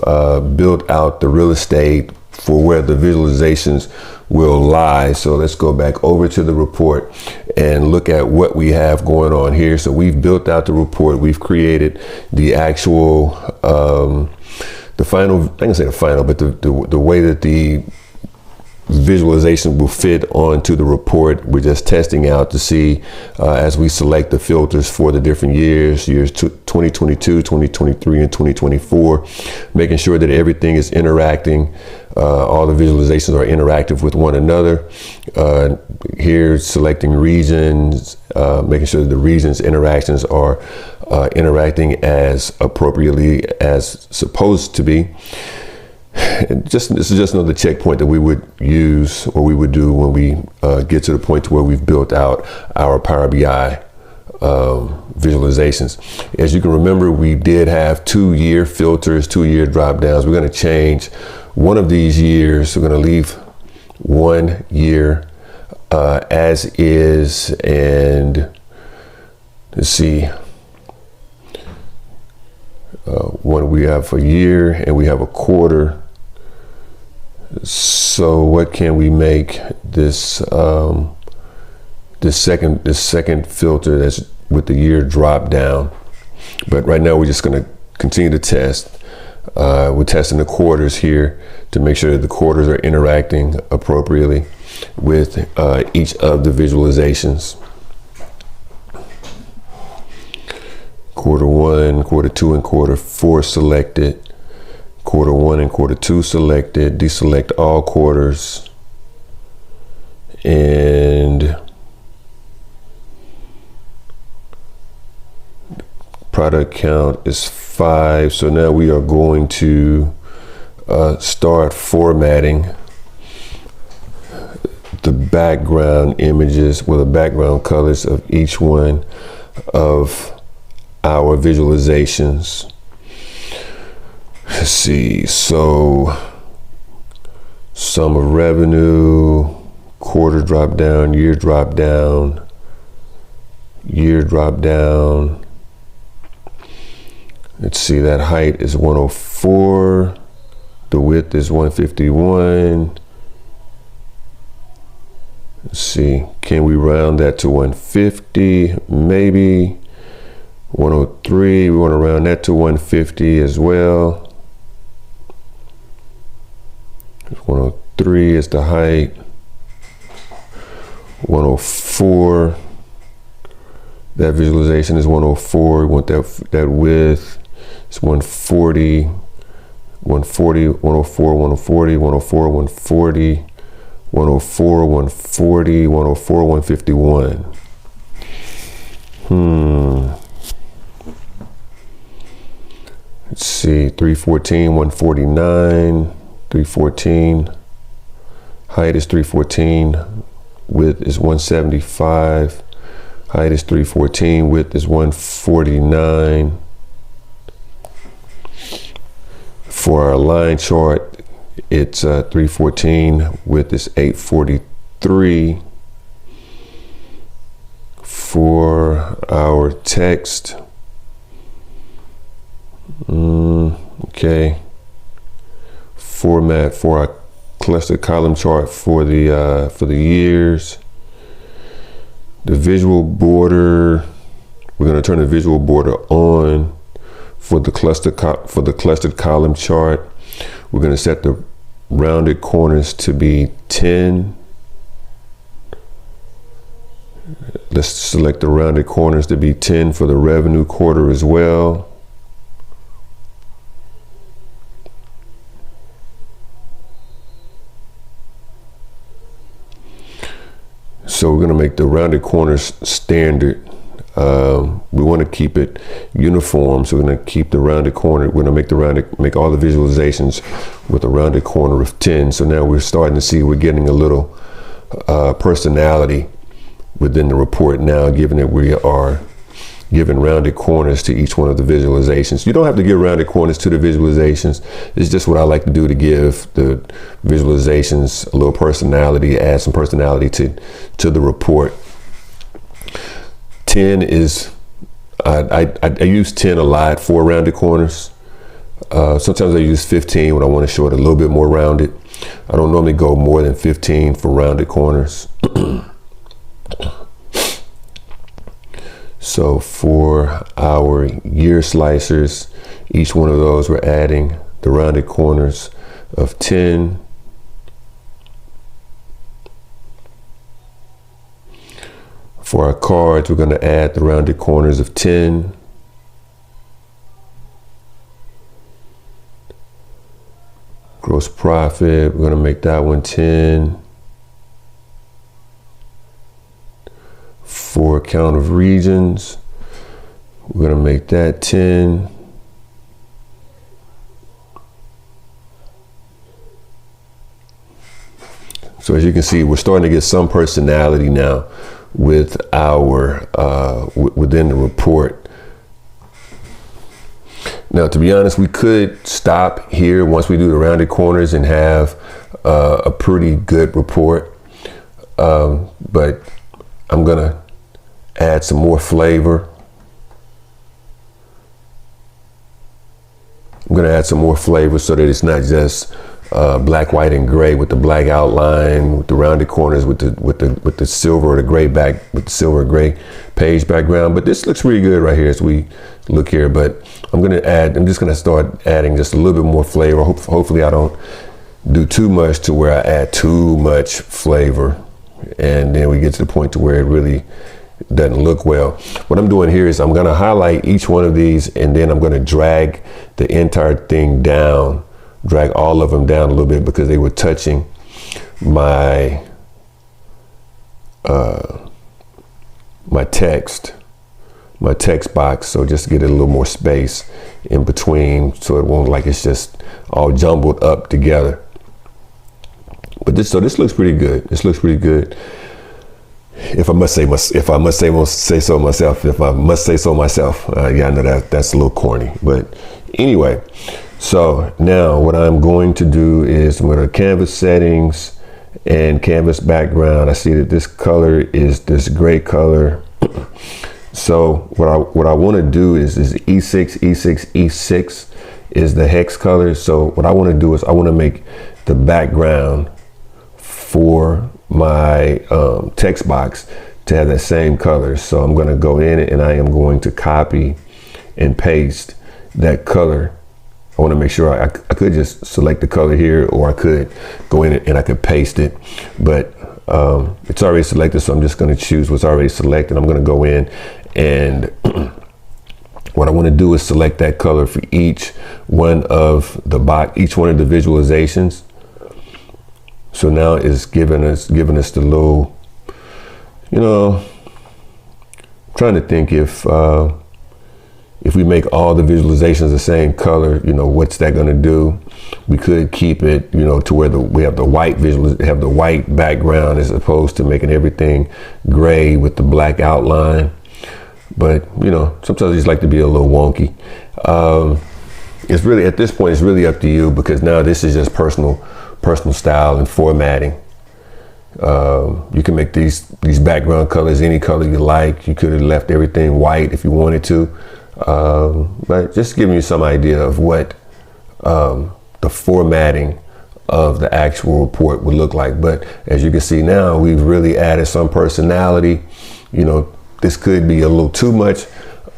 built out the real estate for where the visualizations will lie. So let's go back over to the report and look at what we have going on here. So we've built out the report. We've created the actual, the final, I can say the final, but the way that the visualization will fit onto the report. We're just testing out to see as we select the filters for the different years 2022, 2023, and 2024, making sure that everything is interacting. All the visualizations are interactive with one another. Here, selecting regions, making sure that the regions interactions are interacting as appropriately as supposed to be. This is just another checkpoint that we would use, or we would do when we get to the point to where we've built out our Power BI visualizations. As you can remember, we did have 2-year filters, 2-year drop downs. We're going to change one of these years. We're going to leave 1 year as is, and let's see. One, we have a year and we have a quarter. So what can we make this this second filter that's with the year drop down. But right now we're just going to continue to test. We're testing the quarters here to make sure that the quarters are interacting appropriately with each of the visualizations. Quarter 1, quarter 2, and quarter 4 selected. Quarter 1 and quarter 2 selected. Deselect all quarters. And product count is 5. So now we are going to start formatting the background images, well, the background colors of each one of our visualizations. Let's see. So sum of revenue, quarter drop down, year drop down, year drop down. Let's see, that height is 104. The width is 151. Let's see, can we round that to 150? Maybe. 103, we want to round that to 150 as well. 103 is the height. 104, that visualization is 104. We want that width. It's 140, 140, 104, 140, 104, 140, 104, 140, 104, 151. Let's see, 314, 149, 314. Height is 314. Width is 175. Height is 314. Width is 149. For our line chart, it's 314. Width is 843. For our text, okay. Format for our cluster column chart for the years. The visual border, we're going to turn the visual border on for the clustered column chart. We're going to set the rounded corners to be 10. Let's select the rounded corners to be 10 for the revenue quarter as well. So we're going to make the rounded corners standard. We want to keep it uniform, so we're going to keep the rounded corner. We're going to make all the visualizations with a rounded corner of 10. So now we're starting to see we're getting a little personality within the report now, given that we are giving rounded corners to each one of the visualizations. You don't have to give rounded corners to the visualizations. It's just what I like to do to give the visualizations a little personality, add some personality to the report. 10 is, I use 10 a lot for rounded corners. Sometimes I use 15 when I want to show it a little bit more rounded. I don't normally go more than 15 for rounded corners. So for our year slicers, each one of those we're adding the rounded corners of 10. For our cards, we're going to add the rounded corners of 10. Gross profit, we're going to make that one 10. For count of regions, we're going to make that 10. So as you can see, we're starting to get some personality now with our within the report. Now, to be honest, we could stop here once we do the rounded corners and have a pretty good report, but I'm gonna add some more flavor. I'm going to add some more flavor so that it's not just black, white, and gray with the black outline, with the rounded corners, with the silver or the gray back, with the silver or gray page background. But this looks really good right here as we look here. But I'm just gonna start adding just a little bit more flavor. Hopefully I don't do too much to where I add too much flavor, and then we get to the point to where it really doesn't look well. What I'm doing here is I'm gonna highlight each one of these, and then I'm gonna drag the entire thing down. Drag all of them down a little bit because they were touching my my text box. So just to get a little more space in between, so it won't like it's just all jumbled up together. But this looks pretty good. This looks pretty good. If I must say so myself. Yeah, I know that's a little corny, but anyway. So now what I'm going to do is I'm going to canvas settings and canvas background. I see that this color is this gray color. So what I want to do is E6, E6, E6 is the hex color. So what I want to do is I want to make the background for my text box to have that same color. So I'm going to go in and I am going to copy and paste that color. I want to make sure I could just select the color here, or I could go in and I could paste it, but it's already selected. So I'm just going to choose what's already selected. I'm going to go in, and what I want to do is select that color for each one of the each one of the visualizations. So now it's giving us the little, I'm trying to think if we make all the visualizations the same color, what's that going to do? We could keep it, to where we have the white have the white background as opposed to making everything gray with the black outline. But, sometimes I just like to be a little wonky. It's really, at this point, it's really up to you, because now this is just personal style and formatting. You can make these background colors any color you like. You could have left everything white if you wanted to. But just giving you some idea of what the formatting of the actual report would look like. But as you can see now, we've really added some personality. This could be a little too much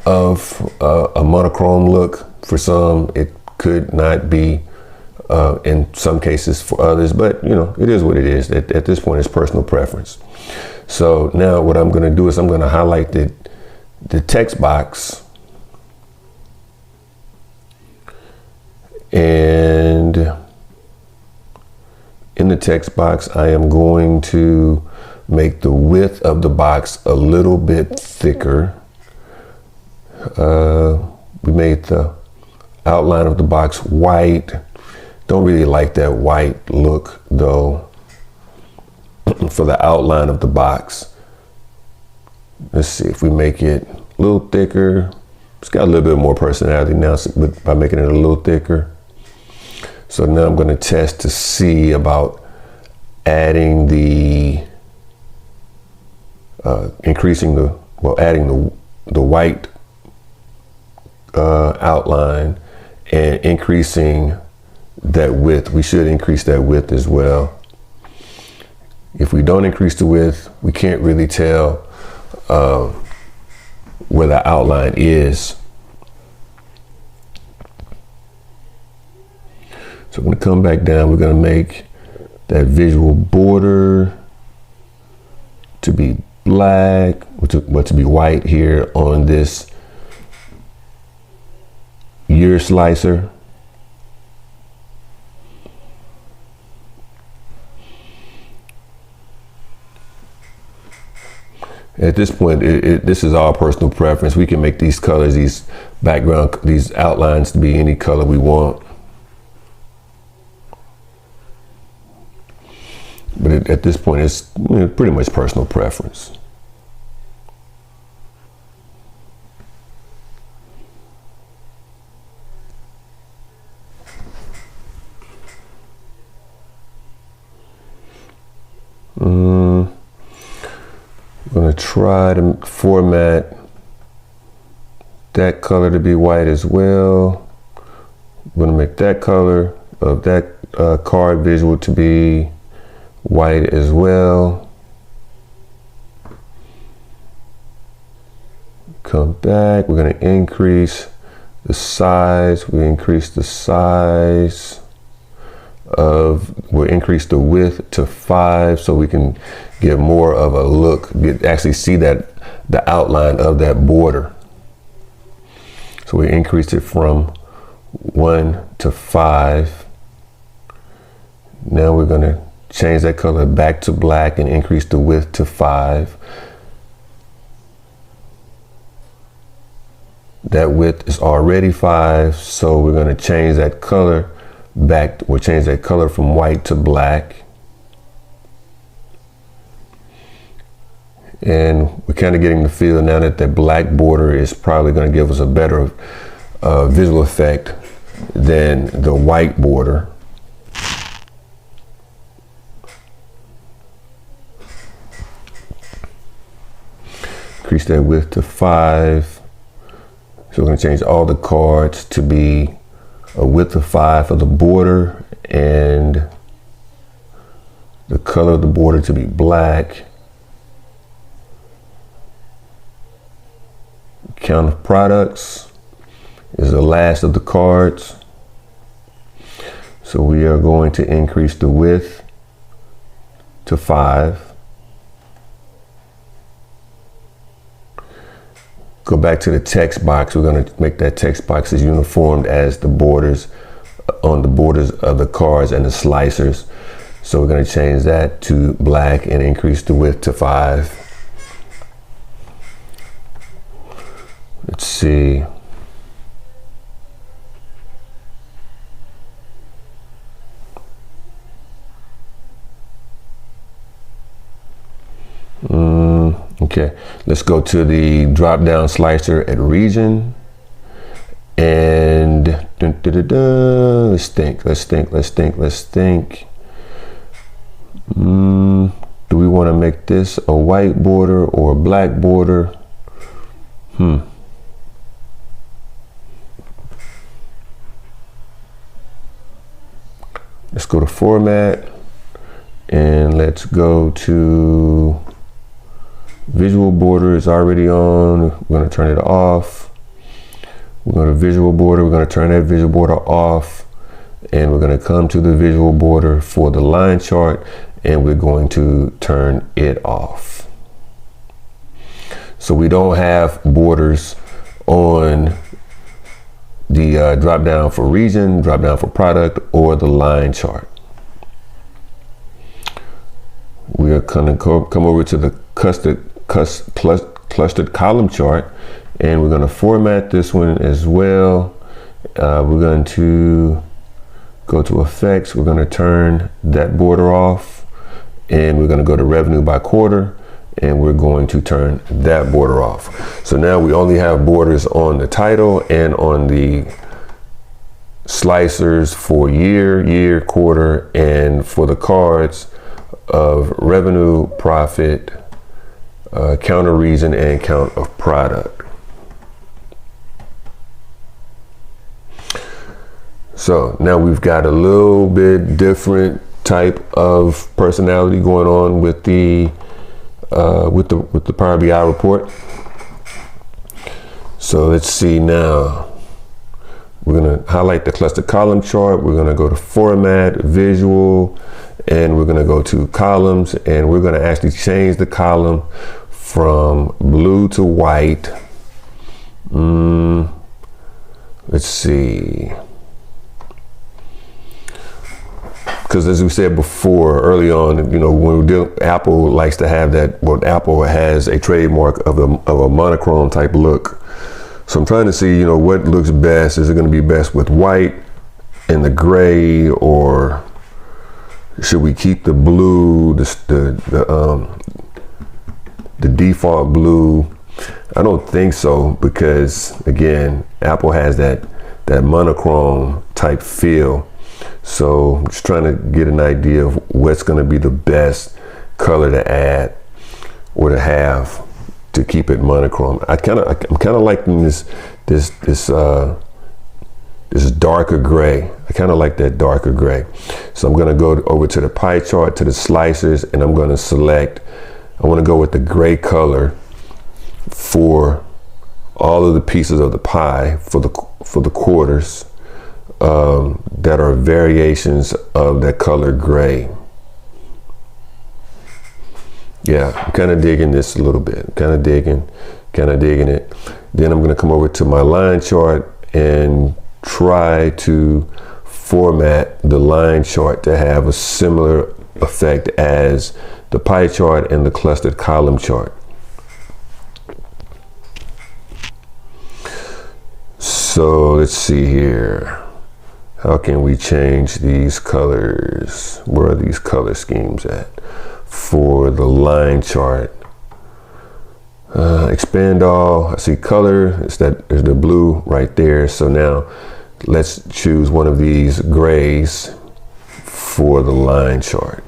of a monochrome look for some. It could not be in some cases for others, but it is what it is. At this point, it's personal preference. So now what I'm going to do is I'm going to highlight the text box, and in the text box, I am going to make the width of the box a little bit thicker. We made the outline of the box white. Don't really like that white look though for the outline of the box. Let's see if we make it a little thicker. It's got a little bit more personality now by making it a little thicker. So now I'm going to test to see about adding adding the white outline and increasing that width. We should increase that width as well. If we don't increase the width, we can't really tell where the outline is. So I'm going to come back down. We're going to make that visual border to be black, to be white here on this year slicer. At this point, this is our personal preference. We can make these colors, these outlines to be any color we want. But at this point, it's pretty much personal preference. I'm going to try to format that color to be white as well. I'm going to make that color of that card visual to be white as well. Come back, we're going to increase the size. We increase the size we'll increase the width to 5 so we can get more of a look, actually see that the outline of that border. So we increased it from 1 to 5. Now we're going to change that color back to black and increase the width to 5. That width is already 5, so we're going to change that color back. We'll change that color from white to black. And we're kind of getting the feel now that the black border is probably going to give us a better visual effect than the white border. Increase that width to 5. So we're going to change all the cards to be a width of 5 for the border and the color of the border to be black. Count of products is the last of the cards. So we are going to increase the width to 5. Go back to the text box. We're going to make that text box as uniform as the borders on the borders of the cards and the slicers. So we're going to change that to black and increase the width to 5. Let's see. Okay, let's go to the drop down slicer at region and let's think. Do we want to make this a white border or a black border? Let's go to format and let's go to visual border. Is already on. We're going to turn it off. We're going to visual border. We're going to turn that visual border off, and we're going to come to the visual border for the line chart, and we're going to turn it off. So we don't have borders on the drop down for region, drop down for product, or the line chart. We are going to come over to the clustered column chart, and we're going to format this one as well. We're going to go to effects. We're going to turn that border off, and we're going to go to revenue by quarter, and we're going to turn that border off. So now we only have borders on the title and on the slicers for year, quarter, and for the cards of revenue, profit, count of region, and count of product. So now we've got a little bit different type of personality going on with the Power BI report. So let's see now. We're going to highlight the cluster column chart. We're going to go to format, visual, and we're going to go to columns, and we're going to actually change the column from blue to white. Let's see. Because as we said before, early on, you know, when we do, Apple likes to have that. Well, Apple has a trademark of a monochrome type look. So I'm trying to see, you know, what looks best. Is it going to be best with white and the gray, or should we keep the blue, the default blue? I don't think so, because again, Apple has that monochrome type feel. So I'm just trying to get an idea of what's going to be the best color to add or to have to keep it monochrome. I'm kind of liking this this darker gray. I kind of like that darker gray. So I'm going to go over to the pie chart, to the slicers, and I'm going to select, I want to go with the gray color for all of the pieces of the pie for the quarters that are variations of that color gray. Yeah, I'm kind of digging this a little bit. Kind of digging it. Then I'm going to come over to my line chart and try to format the line chart to have a similar effect as the pie chart and the clustered column chart. So let's see here. How can we change these colors? Where are these color schemes at for the line chart? Expand all. I see color. There's the blue right there. So now let's choose one of these grays for the line chart.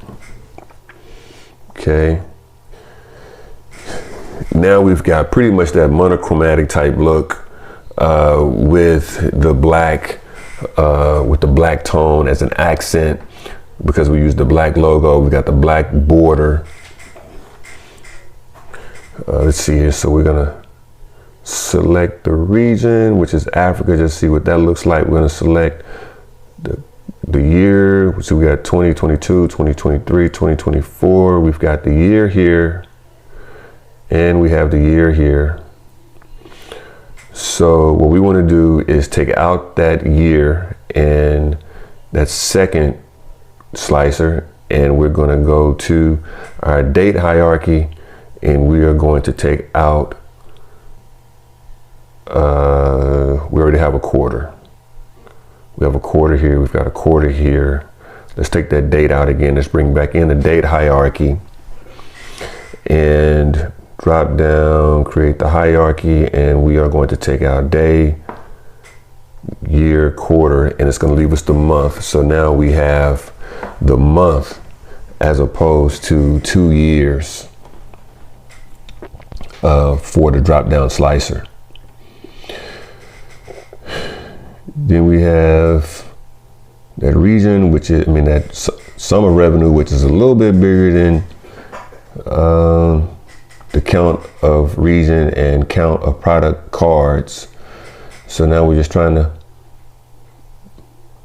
Okay. Now we've got pretty much that monochromatic type look with the black tone as an accent, because we use the black logo. We got the black border. Let's see here. So we're gonna select the region, which is Africa. Just see what that looks like. We're gonna select the year. So we got 2022, 2023, 2024. We've got the year here, and we have the year here. So what we want to do is take out that year and that second slicer, and we're going to go to our date hierarchy, and we are going to take out, we already have a quarter. We have a quarter here. We've got a quarter here. Let's take that date out again. Let's bring back in the date hierarchy and drop down, create the hierarchy, and we are going to take out day, year, quarter, and it's going to leave us the month. So now we have the month as opposed to 2 years for the drop down slicer. Then we have that region, which is, that sum of revenue, which is a little bit bigger than the count of region and count of product cards. So now we're just trying to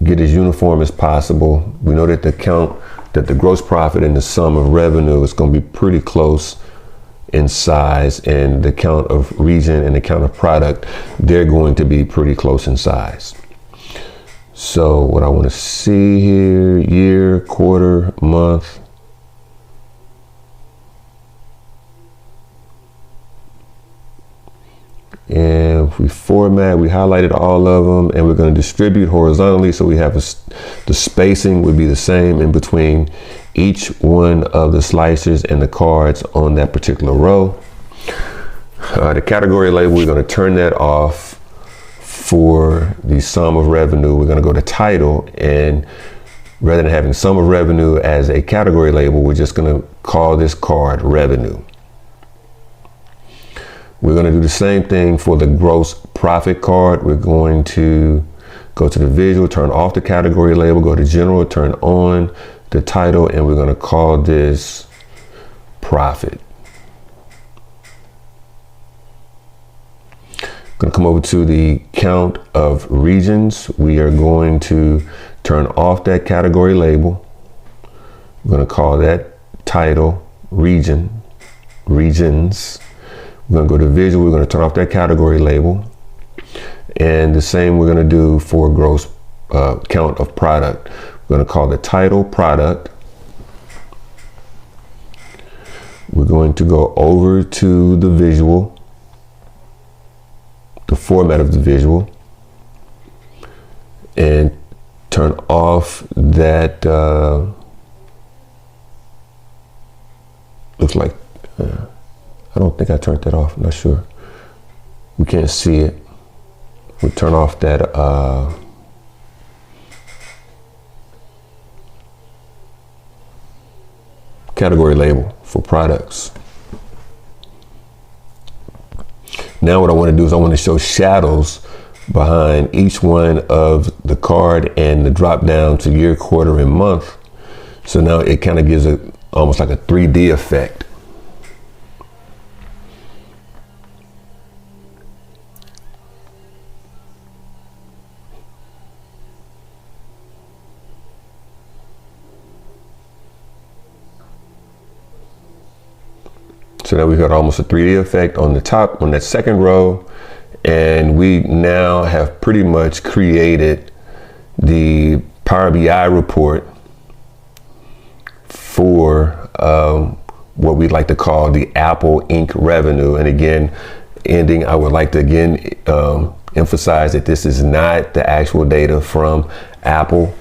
get as uniform as possible. We know that the gross profit and the sum of revenue is going to be pretty close in size, and the count of region and the count of product, they're going to be pretty close in size. So what I want to see here, year, quarter, month. And if we format, we highlighted all of them, and we're going to distribute horizontally. So we have the spacing would be the same in between each one of the slicers and the cards on that particular row. The category label, we're going to turn that off for the sum of revenue. We're going to go to title, and rather than having sum of revenue as a category label, we're just going to call this card revenue. We're going to do the same thing for the gross profit card. We're going to go to the visual, turn off the category label, go to general, turn on the title, and we're going to call this profit. Going to come over to the count of regions. We are going to turn off that category label. We're going to call that title regions. We're going to go to visual. We're going to turn off that category label. And the same we're going to do for gross count of product. We're going to call the title product. We're going to go over to the visual, the format of the visual, and turn off that, looks like, I don't think I turned that off. I'm not sure. We can't see it. We turn off that category label for products. Now what I want to do is I want to show shadows behind each one of the card and the drop down to year, quarter, and month. So now it kind of gives it almost like a 3D effect. So now we've got almost a 3D effect on the top, on that second row. And we now have pretty much created the Power BI report for what we like to call the Apple Inc. revenue. And again, I would like to emphasize that this is not the actual data from Apple.